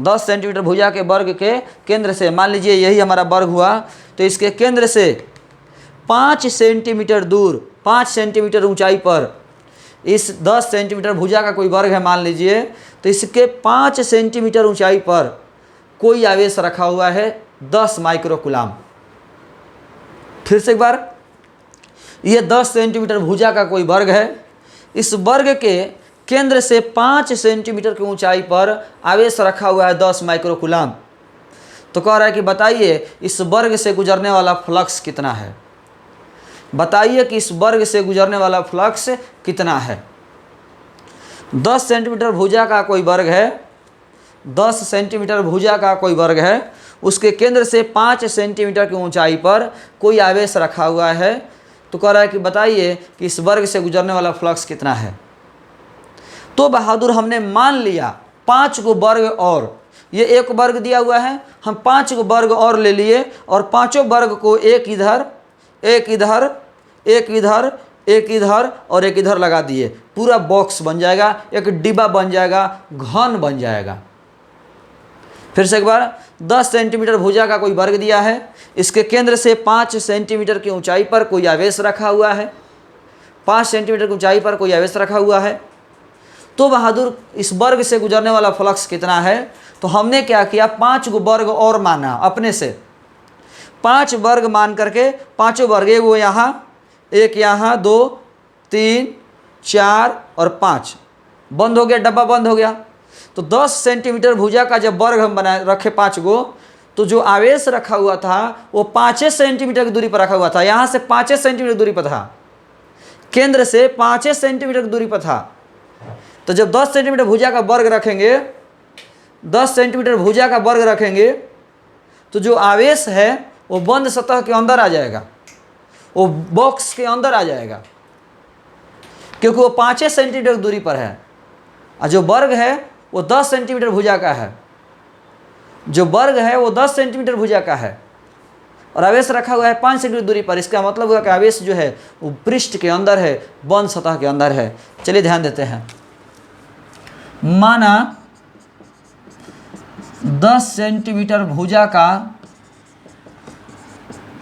10 सेंटीमीटर भुजा के वर्ग के केंद्र से, मान लीजिए यही हमारा वर्ग हुआ, तो इसके केंद्र से 5 सेंटीमीटर दूर, 5 सेंटीमीटर ऊंचाई पर इस 10 सेंटीमीटर भुजा का कोई वर्ग है मान लीजिए, तो इसके 5 सेंटीमीटर ऊंचाई पर कोई आवेश रखा हुआ है 10 माइक्रोकूलाम। फिर से एक बार, ये 10 सेंटीमीटर भुजा का कोई वर्ग है। इस वर्ग के केंद्र से 5 सेंटीमीटर की ऊंचाई पर आवेश रखा हुआ है 10 माइक्रोकूलाम। तो कह रहा है कि बताइए इस वर्ग से गुजरने वाला फ्लक्स कितना है। बताइए कि इस वर्ग से गुजरने वाला फ्लक्स कितना है। 10 सेंटीमीटर भुजा का कोई वर्ग है, 10 सेंटीमीटर भुजा का कोई वर्ग है, उसके केंद्र से 5 सेंटीमीटर की ऊंचाई पर कोई आवेश रखा हुआ है। तो कह रहा है कि बताइए कि इस वर्ग से गुजरने वाला फ्लक्स कितना है। तो बहादुर हमने मान लिया 5 गो वर्ग, और ये एक वर्ग दिया हुआ है, हम 5 गो वर्ग और ले लिए, और पांचों वर्ग को एक इधर, एक इधर, एक इधर, एक इधर और एक इधर लगा दिए। पूरा बॉक्स बन जाएगा, एक डिब्बा बन जाएगा, घन बन जाएगा। फिर से एक बार, 10 सेंटीमीटर भुजा का कोई वर्ग दिया है, इसके केंद्र से 5 सेंटीमीटर की ऊंचाई पर कोई आवेश रखा हुआ है, 5 सेंटीमीटर की ऊंचाई पर कोई आवेश रखा हुआ है। तो बहादुर इस वर्ग से गुजरने वाला फ्लक्स कितना है। तो हमने क्या किया, 5 गो वर्ग और माना अपने से। 5 वर्ग मान करके, पांचों वर्ग, एक वो यहाँ, एक यहाँ, 2, 3, 4 और 5 बंद हो गया, डब्बा बंद हो गया। तो 10 सेंटीमीटर भुजा का जब वर्ग हम बनाए रखे 5 गो, तो जो आवेश रखा हुआ था वो 5 सेंटीमीटर की दूरी पर रखा हुआ था। यहाँ से 5 सेंटीमीटर दूरी पर था, केंद्र से 5 सेंटीमीटर की दूरी पर था। तो जब 10 सेंटीमीटर भुजा का वर्ग रखेंगे, 10 सेंटीमीटर भुजा का वर्ग रखेंगे, तो जो आवेश है वो बंद सतह के अंदर आ जाएगा, वो बॉक्स के अंदर आ जाएगा, क्योंकि वो 5 सेंटीमीटर दूरी पर है। और जो वर्ग है वो 10 सेंटीमीटर भुजा का है, जो वर्ग है वो 10 सेंटीमीटर भुजा का है, और आवेश रखा हुआ है 5 सेंटीमीटर दूरी पर। इसका मतलब हुआ कि आवेश जो है वो पृष्ठ के अंदर है, बंद सतह के अंदर है। चलिए ध्यान देते हैं। माना 10 सेंटीमीटर भुजा का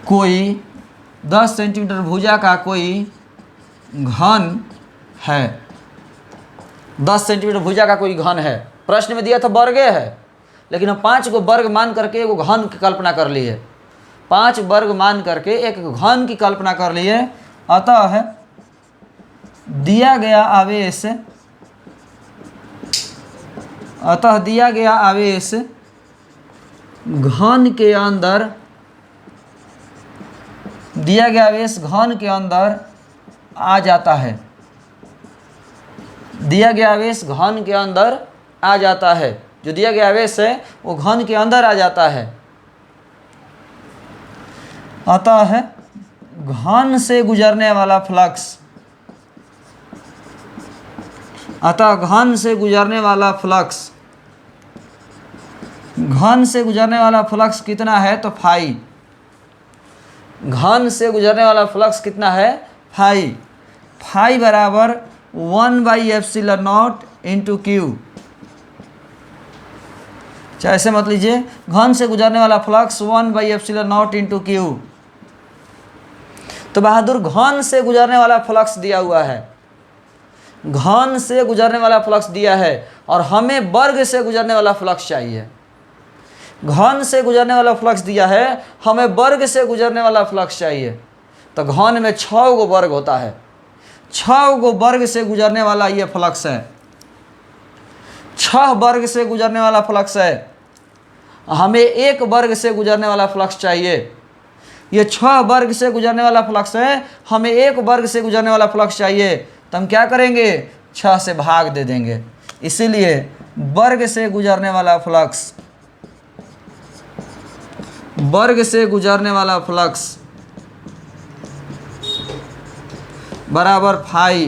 कोई 10 सेंटीमीटर भुजा का कोई घन है, 10 सेंटीमीटर भुजा का कोई घन है। प्रश्न में दिया था वर्गे है, लेकिन हम 5 को वर्ग मान करके एक घन की कल्पना कर लिए, 5 वर्ग मान करके एक घन की कल्पना कर लिए। अतः दिया गया आवेश, घन के अंदर, दिया गया आवेश घन के अंदर आ जाता है, दिया गया आवेश घन के अंदर आ जाता है। जो दिया गया आवेश है वो घन के अंदर आ जाता है। अतः घन से गुजरने वाला फ्लक्स, अतः घन से गुजरने वाला फ्लक्स, घन से गुजरने वाला फ्लक्स कितना है? तो फाई। घन से गुजरने वाला फ्लक्स कितना है? फाई। फाई बराबर 1/ε0 इंटू क्यू। चाहे ऐसे मत लीजिए, घन से गुजरने वाला फ्लक्स 1/ε0 इंटू क्यू। तो बहादुर घन से गुजरने वाला फ्लक्स दिया हुआ है, घन से गुजरने वाला फ्लक्स दिया है, और हमें वर्ग से गुजरने वाला फ्लक्स चाहिए। घन से गुजरने वाला फ्लक्स दिया है, हमें वर्ग से गुजरने वाला फ्लक्स चाहिए। तो घन में 6 गो वर्ग होता है, 6 गो वर्ग से गुजरने वाला ये फ्लक्स है, 6 वर्ग से गुजरने वाला फ्लक्स है। हमें 1 वर्ग से गुजरने वाला फ्लक्स चाहिए। ये 6 वर्ग से गुजरने वाला फ्लक्स है, हमें 1 वर्ग से गुजरने वाला फ्लक्स चाहिए। तो हम क्या करेंगे? 6 से भाग दे देंगे। इसीलिए वर्ग से गुजरने वाला फ्लक्स, वर्ग से गुजरने वाला फ्लक्स बराबर फाई।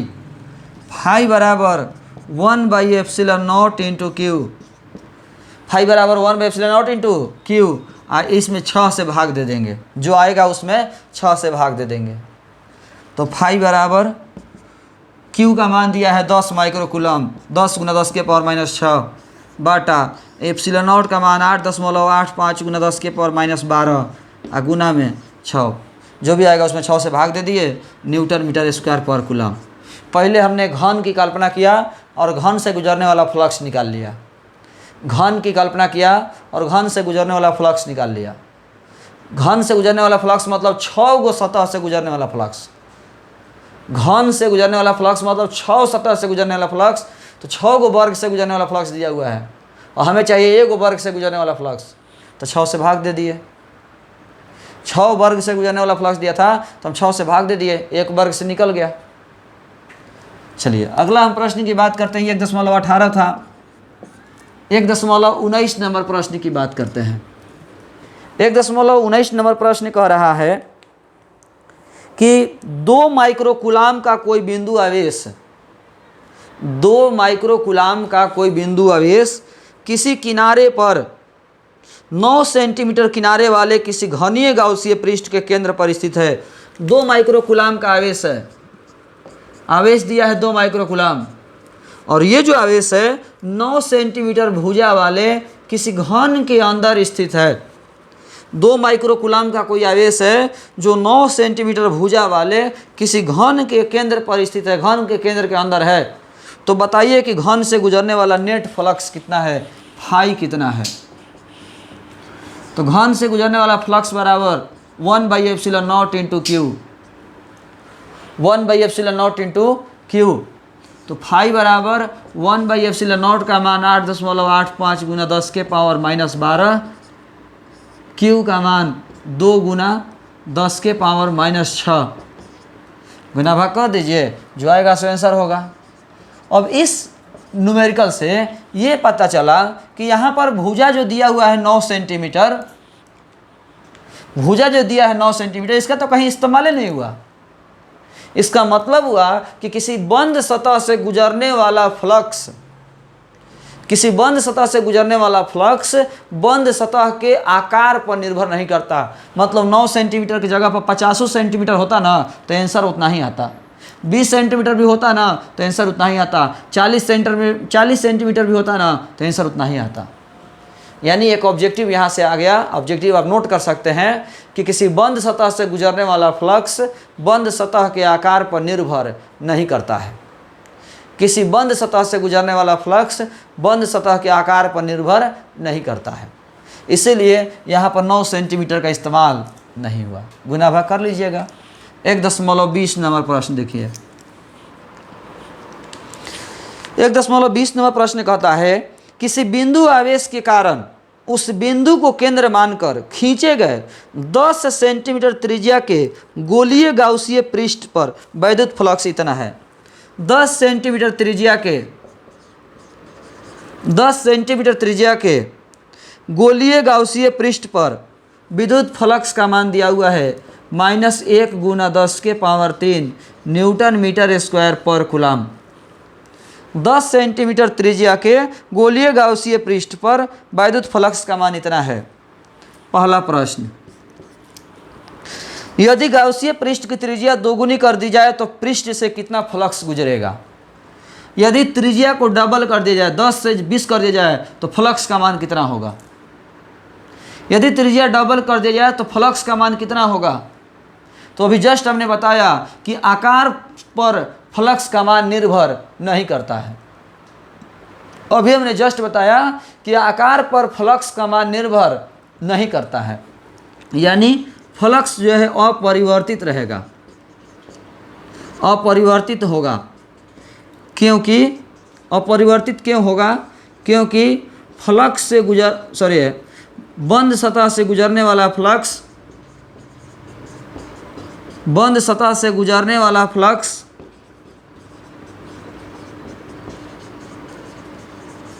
फाई बराबर 1/ε0 इंटू क्यू। फाई बराबर 1/ε0 इंटू क्यू। इसमें 6 से भाग दे देंगे, जो आएगा उसमें 6 से भाग दे देंगे। तो फाई बराबर क्यू का मान दिया है 10 माइक्रोकूलम, 10 × 10 के पावर -6 बाटा ε0 का मान 8.85 × 10 के पावर -12 गुना में 6। जो भी आएगा उसमें 6 से भाग दे दिए, Newton metre square per coulomb. पहले हमने घन की कल्पना किया और घन से गुजरने वाला फ्लक्स निकाल लिया, घन की कल्पना किया और घन से गुजरने वाला फ्लक्स निकाल लिया। घन से गुजरने वाला फ्लक्स मतलब 6 गो सतह से गुजरने वाला फ्लक्स, घन से गुजरने वाला फ्लक्स मतलब 6 सतह से गुजरने वाला फ्लक्स। तो 6 गो वर्ग से गुजरने वाला फ्लक्स दिया हुआ है, और हमें चाहिए 1 वर्ग से गुजरने वाला फ्लक्स। तो 6 से भाग दे दिए, 6 वर्ग से गुजरने वाला फ्लक्स दिया था तो हम 6 से भाग दे दिए, 1 वर्ग से निकल गया। चलिए अगला हम प्रश्न की बात करते हैं। 1.18 था, 1.19 नंबर प्रश्न की बात करते हैं। 1.19 नंबर प्रश्न कह रहा है कि 2 माइक्रोकूलाम का कोई बिंदु आवेश, 2 माइक्रोकूलाम का कोई बिंदु आवेश किसी किनारे पर 9 सेंटीमीटर किनारे वाले किसी घनीय गाउसीय पृष्ठ के केंद्र पर स्थित है। 2 माइक्रोकूलाम का आवेश है, आवेश दिया है 2 माइक्रोकूलाम, और ये जो आवेश है 9 सेंटीमीटर भुजा वाले किसी घन के अंदर स्थित है। 2 माइक्रोकूलाम का कोई आवेश है जो 9 सेंटीमीटर भुजा वाले किसी घन के केंद्र पर स्थित है, घन के केंद्र के अंदर है। तो बताइए कि घन से गुजरने वाला नेट फ्लक्स कितना है, फाई कितना है? तो घन से गुजरने वाला फ्लक्स बराबर 1/ε0 इंटू क्यू, 1/ε0 इंटू क्यू। तो फाई बराबर 1/ε0 का मान 8.85 × 10 के पावर -12, क्यू का मान 2 × 10 के पावर -6 गुना भाग कर दीजिए, जो आएगा सो आंसर होगा। अब इस न्यूमेरिकल से ये पता चला कि यहाँ पर भुजा जो दिया हुआ है 9 सेंटीमीटर, भुजा जो दिया है 9 सेंटीमीटर, इसका तो कहीं इस्तेमाल ही नहीं हुआ। इसका मतलब हुआ कि किसी बंद सतह से गुजरने वाला फ्लक्स, किसी बंद सतह से गुजरने वाला फ्लक्स बंद सतह के आकार पर निर्भर नहीं करता। मतलब 9 सेंटीमीटर की जगह पर 50 सेंटीमीटर होता ना तो आंसर उतना ही आता, 20 सेंटीमीटर भी होता ना तो आंसर उतना ही आता, 40 सेंटीमीटर भी होता ना तो आंसर उतना ही आता। यानी एक ऑब्जेक्टिव यहाँ से आ गया। ऑब्जेक्टिव आप नोट कर सकते हैं कि किसी बंद सतह से गुजरने वाला फ्लक्स बंद सतह के आकार पर निर्भर नहीं करता है। किसी बंद सतह से गुजरने वाला फ्लक्स बंद सतह के आकार पर निर्भर नहीं करता है, इसीलिए यहाँ पर 9 सेंटीमीटर का इस्तेमाल नहीं हुआ। गुना भाग कर लीजिएगा। 1.20 नंबर प्रश्न देखिए। 1.20 नंबर प्रश्न कहता है किसी बिंदु आवेश के कारण उस बिंदु को केंद्र मानकर खींचे गए 10 सेंटीमीटर त्रिज्या के गोलीय गाउसीय पृष्ठ पर वैद्युत फ्लक्स इतना है। 10 सेंटीमीटर त्रिज्या के गोलीय गाउसीय पृष्ठ पर विद्युत फ्लक्स का मान दिया हुआ है -1 × 10⁻³ newton metre square per coulomb. 10 centimetre त्रिज्या के गोलीय गाउसीय पृष्ठ पर वैद्युत फ्लक्स का मान इतना है। पहला प्रश्न, यदि गाउसीय पृष्ठ की त्रिज्या दोगुनी कर दी जाए तो पृष्ठ से कितना फ्लक्स गुजरेगा। यदि त्रिज्या को डबल कर दिया जाए, 10 से 20 कर दिया जाए तो फ्लक्स का मान कितना होगा। यदि त्रिज्या डबल कर दिया जाए तो फ्लक्स का मान कितना होगा। तो अभी जस्ट हमने बताया कि आकार पर फ्लक्स का मान निर्भर नहीं करता है। अभी हमने जस्ट बताया कि आकार पर फ्लक्स का मान निर्भर नहीं करता है, यानी फ्लक्स जो है अपरिवर्तित रहेगा, अपरिवर्तित होगा। क्योंकि अपरिवर्तित क्यों होगा, क्योंकि फ्लक्स से बंद सतह से गुजरने वाला फ्लक्स, बंद सतह से गुजरने वाला फ्लक्स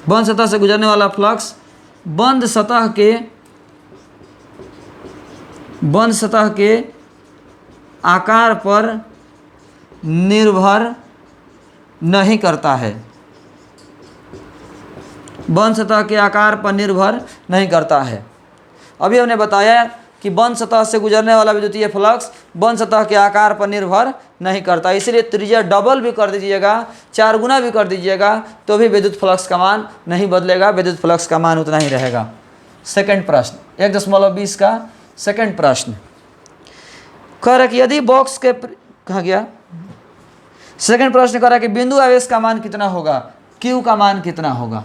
बंद सतह से गुजरने वाला फ्लक्स बंद सतह के आकार पर निर्भर नहीं करता है, बंद सतह के आकार पर निर्भर नहीं करता है। अभी हमने बताया कि बंद सतह से गुजरने वाला विद्युतीय फ्लक्स बंद सतह के आकार पर निर्भर नहीं करता, इसलिए त्रिज्या डबल भी कर दीजिएगा, 4 गुना भी कर दीजिएगा तो भी विद्युत फ्लक्स का मान नहीं बदलेगा, विद्युत फ्लक्स का मान उतना ही रहेगा। सेकंड प्रश्न 1.20 का सेकंड प्रश्न कह रहा कि यदि बॉक्स के कहा गया, सेकंड प्रश्न कह रहा कि बिंदु आवेश का मान कितना होगा, क्यू का मान कितना होगा।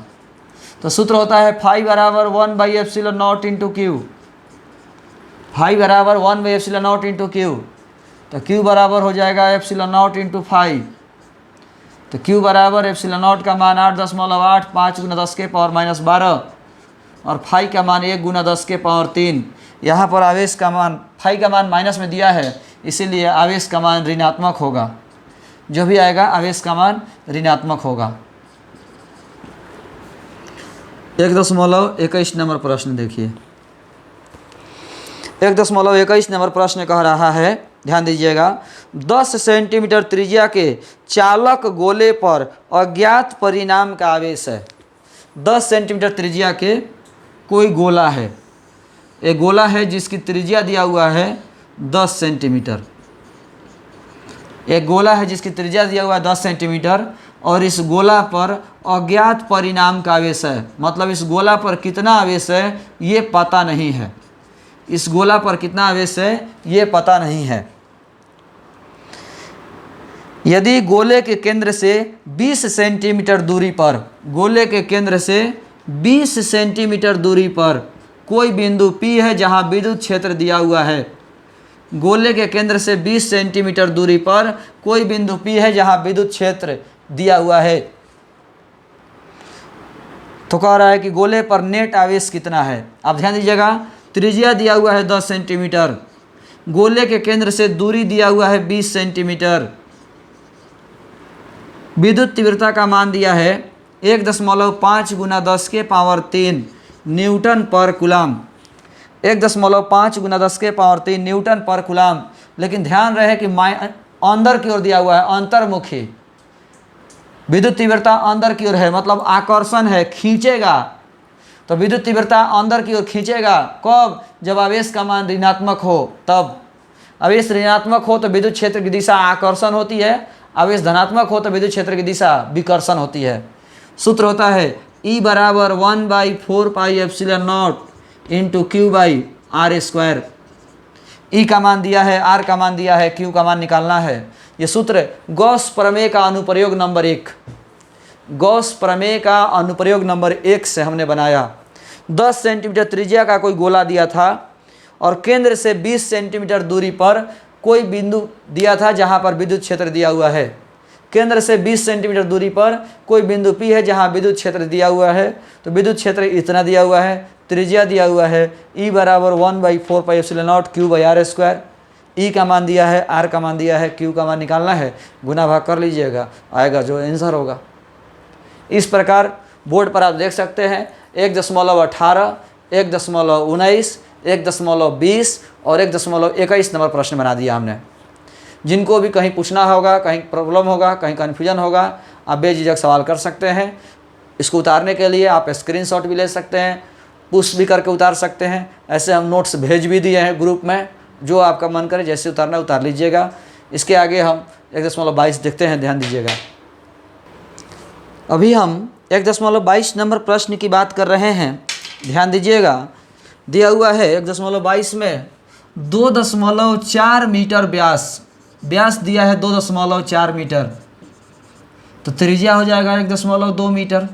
तो सूत्र होता है फाई बराबर 1/ε0 इंटू क्यू, फाई बराबर 1/ε0 इंटू क्यू, तो क्यू बराबर हो जाएगा ε0 इंटू फाई। तो क्यू बराबर ε0 का मान 8.8 5 × 10⁻−12 और फाई का मान 1 × 10⁻3। यहाँ पर आवेश का मान, फाई का मान माइनस में दिया है, इसीलिए आवेश का मान ऋणात्मक होगा। जो भी आएगा आवेश का मान ऋणात्मक होगा। 1.21 नंबर प्रश्न देखिए। 1.21 नंबर प्रश्न कह रहा है, ध्यान दीजिएगा, 10 सेंटीमीटर त्रिज्या के चालक गोले पर अज्ञात परिमाण का आवेश है। 10 सेंटीमीटर त्रिज्या के कोई गोला है, एक गोला है जिसकी त्रिज्या दिया हुआ है 10 सेंटीमीटर, एक गोला है जिसकी त्रिज्या दिया हुआ है 10 सेंटीमीटर और इस गोला पर अज्ञात परिमाण का आवेश है। मतलब इस गोला पर कितना आवेश है ये पता नहीं है, इस गोला पर कितना आवेश है ये पता नहीं है। यदि गोले के केंद्र से 20 सेंटीमीटर दूरी पर, गोले के केंद्र से 20 सेंटीमीटर दूरी पर कोई बिंदु P है जहां विद्युत क्षेत्र दिया हुआ है, गोले के केंद्र से 20 सेंटीमीटर दूरी पर कोई बिंदु P है जहां विद्युत क्षेत्र दिया हुआ है, तो कह रहा है कि गोले पर नेट आवेश कितना है। आप ध्यान दीजिएगा, त्रिज्या दिया हुआ है 10 सेंटीमीटर, गोले के केंद्र से दूरी दिया हुआ है 20 सेंटीमीटर, विद्युत तीव्रता का मान दिया है 1.5 × 10⁻³ न्यूटन पर कूलम। 1.5 × 10⁻³ न्यूटन पर कूलाम। लेकिन ध्यान रहे कि अंदर की ओर दिया हुआ है, अंतर्मुखी। विद्युत तीव्रता अंदर की ओर है, मतलब आकर्षण है, खींचेगा। तो विद्युत तीव्रता अंदर की ओर खींचेगा कब? जब आवेश का मान ऋणात्मक हो, तब। आवेश ऋणात्मक हो तो विद्युत क्षेत्र की दिशा आकर्षण होती है, आवेश धनात्मक हो तो विद्युत क्षेत्र की दिशा विकर्षण होती है। सूत्र होता है E बराबर 1/4πε0 इंटू Q/r²। E का मान दिया है, R का मान दिया है, Q का मान निकालना है। ये सूत्र गॉस प्रमेय का अनुप्रयोग नंबर 1, गॉस प्रमेय का अनुप्रयोग नंबर 1 से हमने बनाया। 10 सेंटीमीटर त्रिज्या का कोई गोला दिया था और केंद्र से 20 सेंटीमीटर दूरी पर कोई बिंदु दिया था जहां पर विद्युत क्षेत्र दिया हुआ है। केंद्र से 20 सेंटीमीटर दूरी पर कोई बिंदु P है जहां विद्युत क्षेत्र दिया हुआ है। तो विद्युत क्षेत्र इतना दिया हुआ है, त्रिज्या दिया हुआ है E बराबर 1/4πε0 Q/r²। E का मान दिया है, R का मान दिया है, Q का मान निकालना है, गुना भाग कर लीजिएगा, आएगा जो आंसर होगा। इस प्रकार बोर्ड पर आप देख सकते हैं 1.18, 1.19, 1.20 और 1.21 नंबर प्रश्न बना दिया हमने। जिनको भी कहीं पूछना होगा, कहीं प्रॉब्लम होगा, कहीं कन्फ्यूजन होगा, आप बेझिझक सवाल कर सकते हैं। इसको उतारने के लिए आप स्क्रीनशॉट भी ले सकते हैं, पुश भी करके उतार सकते हैं। ऐसे हम नोट्स भेज भी दिए हैं ग्रुप में, जो आपका मन करे जैसे उतारना उतार लीजिएगा। इसके आगे हम 1.22 देखते हैं, ध्यान दीजिएगा। अभी हम 1.22 नंबर प्रश्न की बात कर रहे हैं, ध्यान दीजिएगा। दिया हुआ है 1.22 में 2.4 मीटर व्यास दिया है 2.4 मीटर, तो त्रिज्या हो जाएगा 1.2 मीटर।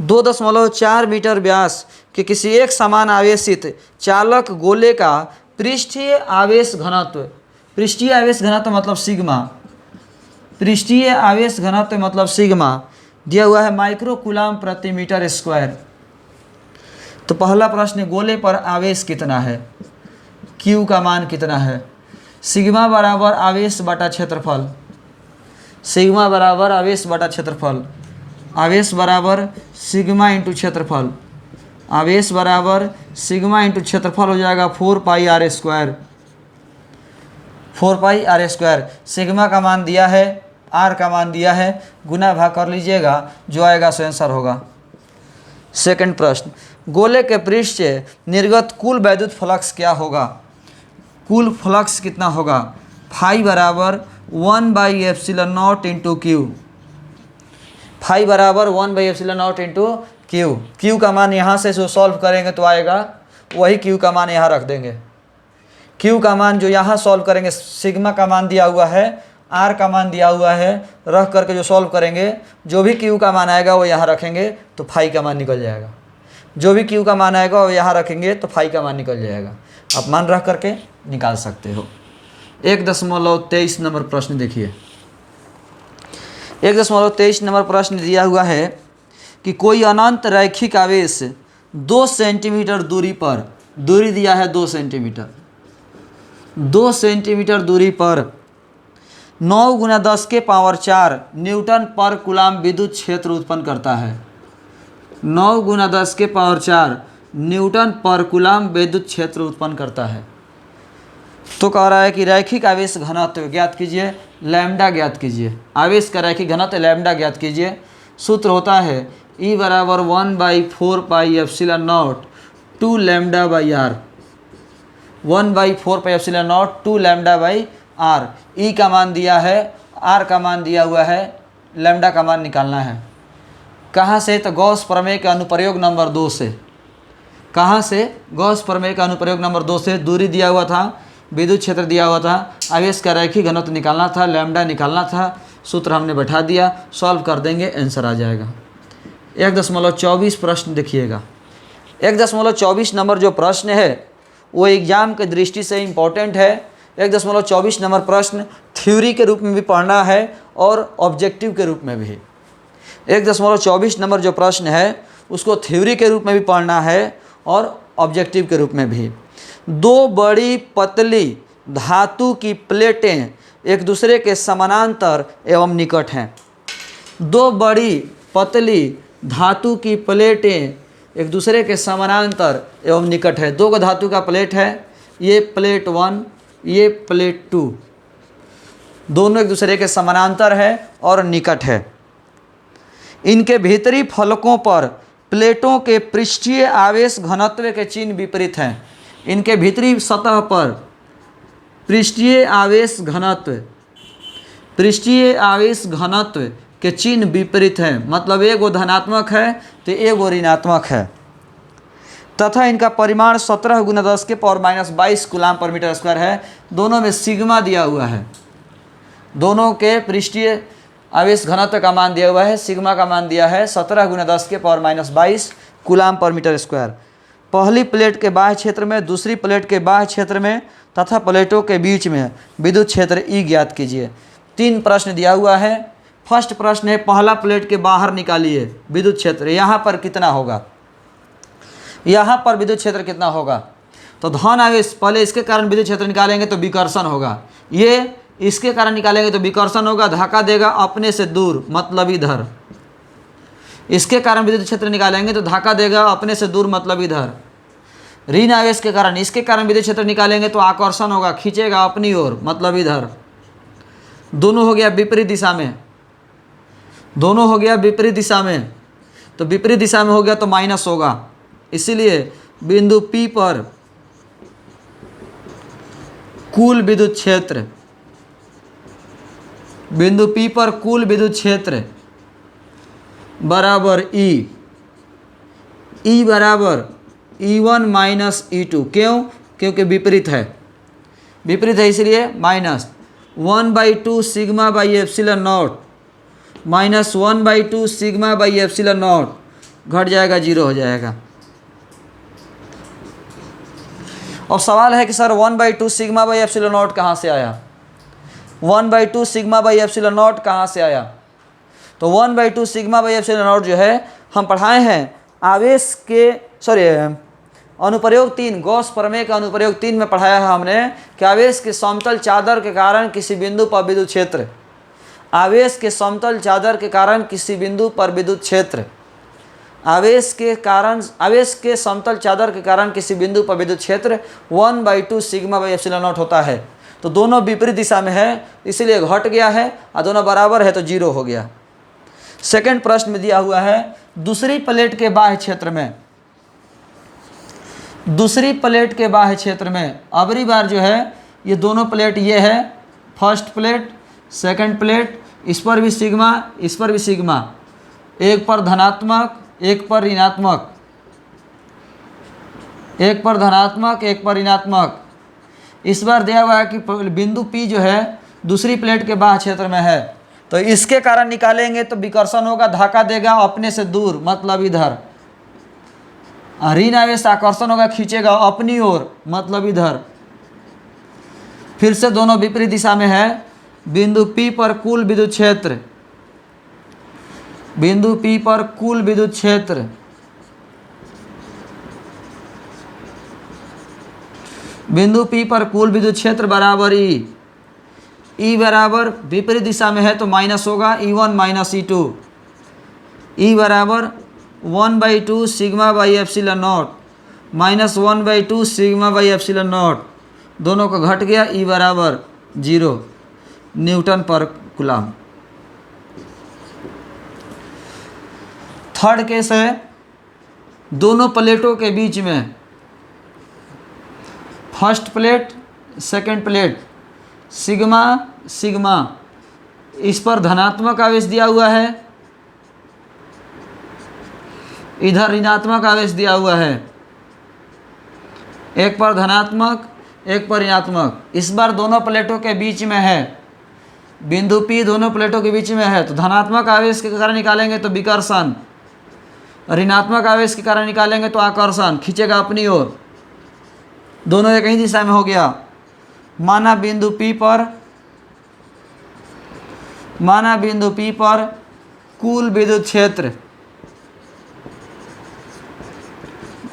2.4 मीटर व्यास के किसी एक समान आवेशित चालक गोले का पृष्ठीय आवेश घनत्व, पृष्ठीय आवेश घनत्व मतलब सिग्मा, पृष्ठीय आवेश घनत्व मतलब सिग्मा दिया हुआ है माइक्रो कूलाम प्रति मीटर स्क्वायर। तो पहला प्रश्न, गोले पर आवेश कितना है, Q का मान कितना है। सिग्मा बराबर आवेश बटा क्षेत्रफल, सिग्मा बराबर आवेश बटा क्षेत्रफल, आवेश बराबर सिग्मा इंटू क्षेत्रफल, आवेश बराबर सिग्मा इंटू क्षेत्रफल हो जाएगा 4πr², 4πr²। सिग्मा का मान दिया है, R का मान दिया है, गुना भाग कर लीजिएगा, जो आएगा सो आंसर होगा। सेकंड प्रश्न, गोले के पृष्ठ से निर्गत कुल वैद्युत फ्लक्स क्या होगा, कुल फ्लक्स कितना होगा। फाई बराबर 1/ε0 इंटू Q, फाई बराबर 1/ε0 इंटू Q। Q का मान यहाँ से जो सॉल्व करेंगे तो आएगा, वही Q का मान यहाँ रख देंगे। Q का मान जो यहाँ सॉल्व करेंगे, सिग्मा का मान दिया हुआ है, R का मान दिया हुआ है, रख करके जो सॉल्व करेंगे, जो भी Q का मान आएगा वो यहाँ रखेंगे तो फाई का मान निकल जाएगा। जो भी Q का मान आएगा वो यहाँ रखेंगे तो फाई का मान निकल जाएगा। आप मान रख करके निकाल सकते हो। 1.23 नंबर प्रश्न देखिए। 1.23 नंबर प्रश्न दिया हुआ है कि कोई अनंत रैखिक आवेश 2 सेंटीमीटर दूरी पर, दूरी दिया है 2 सेंटीमीटर, 2 सेंटीमीटर दूरी पर 9 × 10⁴ न्यूटन पर कूलाम विद्युत क्षेत्र उत्पन्न करता है। 9 × 10⁴ न्यूटन पर कूलाम विद्युत क्षेत्र उत्पन्न करता है। तो कह रहा है कि रैखिक आवेश घनत्व ज्ञात कीजिए, लैम्डा ज्ञात कीजिए। आवेश का रैखिक घनत्व लैम्डा ज्ञात कीजिए। सूत्र होता है E बराबर 1/4πε0 2 λ/r, 1/4πε0 2 λ/r। E का मान दिया है, R का मान दिया हुआ है, लैम्डा का मान निकालना है। कहाँ से? तो गॉस प्रमेय के अनुप्रयोग नंबर 2 से। कहाँ से? गॉस प्रमेय का अनुप्रयोग नंबर 2 से। दूरी दिया हुआ था, विद्युत क्षेत्र दिया हुआ था, आवेश का रैखिक घनत्व निकालना था, लैम्डा निकालना था। सूत्र हमने बैठा दिया, सॉल्व कर देंगे, आंसर आ जाएगा। 1.24 प्रश्न देखिएगा। 1.24 नंबर जो प्रश्न है वो एग्जाम के दृष्टि से इम्पोर्टेंट है। 1.24 नंबर प्रश्न थ्योरी के रूप में भी पढ़ना है और ऑब्जेक्टिव के रूप में भी। 1.24 नंबर जो प्रश्न है उसको थ्योरी के रूप में भी पढ़ना है और ऑब्जेक्टिव के रूप में भी। 2 बड़ी पतली धातु की प्लेटें एक दूसरे के समानांतर एवं निकट हैं। 2 बड़ी पतली धातु की प्लेटें एक दूसरे के समानांतर एवं निकट है। दो धातु का प्लेट है, ये प्लेट 1, ये प्लेट 2, दोनों एक दूसरे के समानांतर है और निकट है। इनके भीतरी फलकों पर प्लेटों के पृष्ठीय आवेश घनत्व के चिन्ह विपरीत हैं। इनके भीतरी सतह पर पृष्ठीय आवेश घनत्व के चिन्ह विपरीत हैं, मतलब एक वो धनात्मक है तो एक वो ऋणात्मक है, तथा इनका परिमाण 17 × 10⁻22 कूलाम पर मीटर स्क्वायर है। दोनों में सिग्मा दिया हुआ है, दोनों के पृष्ठीय आवेश घनत्व का मान दिया हुआ है, सिग्मा का मान दिया है 17 × 10⁻22 कूलाम पर मीटर स्क्वायर। पहली प्लेट के बाह्य क्षेत्र में, दूसरी प्लेट के बाह्य क्षेत्र में तथा प्लेटों के बीच में विद्युत क्षेत्र E ज्ञात कीजिए। 3 प्रश्न दिया हुआ है। फर्स्ट प्रश्न है, पहला प्लेट के बाहर निकालिए विद्युत क्षेत्र, यहाँ पर कितना होगा, यहाँ पर विद्युत क्षेत्र कितना होगा। तो धन आवेश, पहले इसके कारण विद्युत क्षेत्र निकालेंगे तो विकर्षण होगा, ये इसके कारण निकालेंगे तो विकर्षण होगा, धक्का देगा अपने से दूर मतलब इधर। इसके कारण विद्युत क्षेत्र निकालेंगे तो धक्का देगा अपने से दूर मतलब इधर। ऋण आवेश के कारण, इसके कारण विद्युत क्षेत्र निकालेंगे तो आकर्षण होगा, खींचेगा अपनी ओर मतलब इधर। दोनों हो गया विपरीत दिशा में, दोनों हो गया विपरीत दिशा में, तो विपरीत दिशा में हो गया तो माइनस होगा। इसीलिए बिंदु P पर कुल विद्युत क्षेत्र, बिंदु P पर कुल विद्युत क्षेत्र बराबर E बराबर E1 माइनस E2। क्यों? क्योंकि विपरीत है, विपरीत है इसलिए minus 1/2 sigma by epsilon not minus 1/2 sigma by epsilon not घट जाएगा, 0 हो जाएगा। और सवाल है कि sir 1/2 sigma by epsilon not कहाँ से आया, 1/2 सिग्मा बाई एप्सिलॉन नॉट कहाँ से आया। तो 1/2 सिग्मा बाई एप्सिलॉन नॉट जो है हम पढ़ाए हैं आवेश के अनुप्रयोग 3, गॉस प्रमेय का अनुप्रयोग 3 में पढ़ाया है हमने कि आवेश के समतल चादर के कारण किसी बिंदु पर विद्युत क्षेत्र, आवेश के समतल चादर के कारण किसी बिंदु पर विद्युत क्षेत्र, आवेश के समतल चादर के कारण किसी बिंदु पर विद्युत क्षेत्र 1/2 सिग्मा बाई एप्सिलॉन नॉट होता है। तो दोनों विपरीत दिशा में है इसीलिए घट गया है, और दोनों बराबर है तो 0 हो गया। सेकंड प्रश्न में दिया हुआ है, दूसरी प्लेट के बाह्य क्षेत्र में, दूसरी प्लेट के बाह्य क्षेत्र में अबरी बार जो है ये दोनों प्लेट, ये है फर्स्ट प्लेट, सेकंड प्लेट, इस पर भी सिग्मा, इस पर भी सिग्मा, एक पर धनात्मक एक पर ऋणात्मक, एक पर धनात्मक एक पर ऋणात्मक। इस बार दिया हुआ है कि बिंदु P जो है दूसरी प्लेट के बाह्य क्षेत्र में है, तो इसके कारण निकालेंगे तो विकर्षण होगा, धक्का देगा अपने से दूर मतलब इधर। ऋण आवेश आकर्षण होगा, खींचेगा अपनी ओर मतलब इधर। फिर से दोनों विपरीत दिशा में है। बिंदु P पर कुल विद्युत क्षेत्र, बिंदु P पर कुल विद्युत क्षेत्र बिंदु P पर कुल विद्युत क्षेत्र बराबर E बराबर विपरीत दिशा में है तो माइनस होगा, E1 माइनस E2। E बराबर 1/2 sigma by epsilon not minus 1/2 sigma by epsilon not, दोनों का घट गया, E बराबर 0 न्यूटन पर कूलाम। थर्ड केस है, दोनों प्लेटों के बीच में, first plate second plate, sigma sigma, इस पर धनात्मक आवेश दिया हुआ है, इधर ऋणात्मक आवेश दिया हुआ है, एक पर धनात्मक एक पर ऋणात्मक। इस बार दोनों प्लेटों के बीच में है, बिंदु P दोनों प्लेटों के बीच में है, तो धनात्मक आवेश के कारण निकालेंगे तो विकर्षण, ऋणात्मक आवेश के कारण निकालेंगे तो आकर्षण, खींचेगा अपनी ओर। दोनों एक ही दिशा में हो गया। माना बिंदु P पर कुल विद्युत क्षेत्र,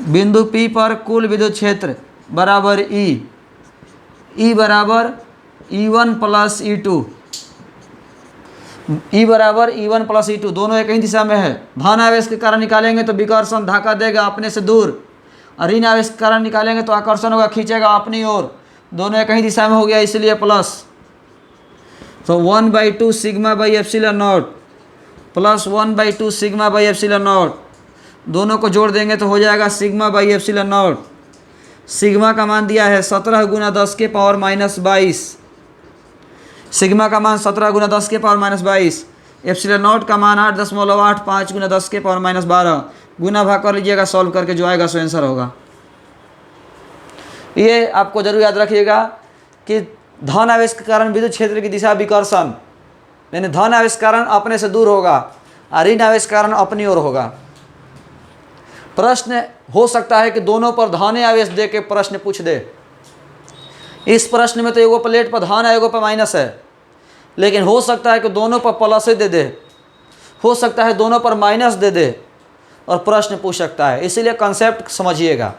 बिंदु P पर कुल विद्युत क्षेत्र बराबर E बराबर E1 प्लस E2। E बराबर E1 प्लस E2, दोनों एक ही दिशा में है। धन आवेश के कारण निकालेंगे तो विकर्षण धक्का देगा अपने से दूर, और ऋण आवेश के कारण निकालेंगे तो आकर्षण होगा, खींचेगा अपनी ओर। दोनों एक ही दिशा में हो गया, इसलिए प्लस। तो 1/2 sigma by epsilon not plus 1/2 sigma by epsilon not, दोनों को जोड़ देंगे तो हो जाएगा sigma by epsilon not. Sigma का मान दिया है 17 गुना 10 के पावर माइनस 22, सिग्मा का मान 17 गुना 10 के पावर माइनस 22, एप्सिलॉन नॉट का मान 8.85 गुना 10 के पावर माइनस 12। गुना भाग कर लीजिएगा, सॉल्व करके जो आएगा सो आंसर होगा। ये आपको जरूर याद रखिएगा कि धन आवेश के कारण विद्युत क्षेत्र की दिशा विकर्षण, यानी धन आवेश के कारण अपने से दूर होगा और ऋण आवेश के कारण अपनी ओर होगा। प्रश्न हो सकता है कि दोनों पर धन आवेश दे के प्रश्न पूछ दे। इस प्रश्न में तो एगो प्लेट पर धन है, एगो पर माइनस है, लेकिन हो सकता है कि दोनों पर प्लस दे दे, हो सकता है दोनों पर माइनस दे दे और प्रश्न पूछ सकता है। इसीलिए कंसेप्ट समझिएगा।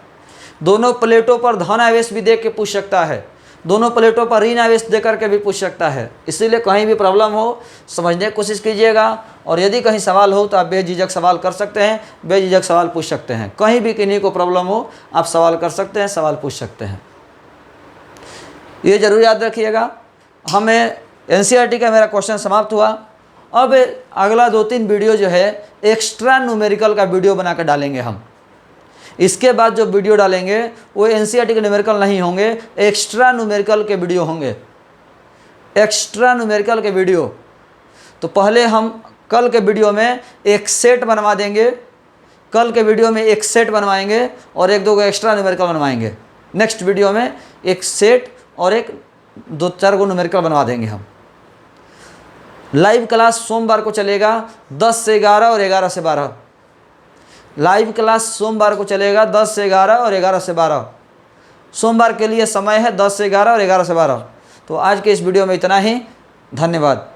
दोनों प्लेटों पर धन आवेश भी दे के पूछ सकता है, दोनों प्लेटों पर ऋण आवेश दे करके भी पूछ सकता है। इसीलिए कहीं भी प्रॉब्लम हो समझने की कोशिश कीजिएगा, और यदि कहीं सवाल हो तो आप बेझिझक सवाल कर सकते हैं, बेझिझक सवाल पूछ सकते हैं। कहीं भी किन्हीं को प्रॉब्लम हो आप सवाल कर सकते हैं, सवाल पूछ सकते हैं। ये जरूर याद रखिएगा। हमें एनसीईआरटी का मेरा क्वेश्चन समाप्त हुआ। अब अगला 2-3 वीडियो जो है एक्स्ट्रा न्यूमेरिकल का वीडियो बनाकर डालेंगे हम। इसके बाद जो वीडियो डालेंगे वो एनसीईआरटी के न्यूमेरिकल नहीं होंगे, एक्स्ट्रा न्यूमेरिकल के वीडियो होंगे, एक्स्ट्रा न्यूमेरिकल के वीडियो। तो पहले हम कल के वीडियो में एक सेट बनवा देंगे, कल के वीडियो में एक सेट बनवाएंगे और 1-2 को एक्स्ट्रा न्यूमेरिकल बनवाएंगे। नेक्स्ट वीडियो में एक सेट और एक 2-4 को न्यूमेरिकल बनवा देंगे हम। लाइव क्लास सोमवार को चलेगा 10 से 11 और 11 से 12। लाइव क्लास सोमवार को चलेगा 10 से 11 और 11 से 12। सोमवार के लिए समय है 10 से 11 और 11 से 12। तो आज के इस वीडियो में इतना ही। धन्यवाद।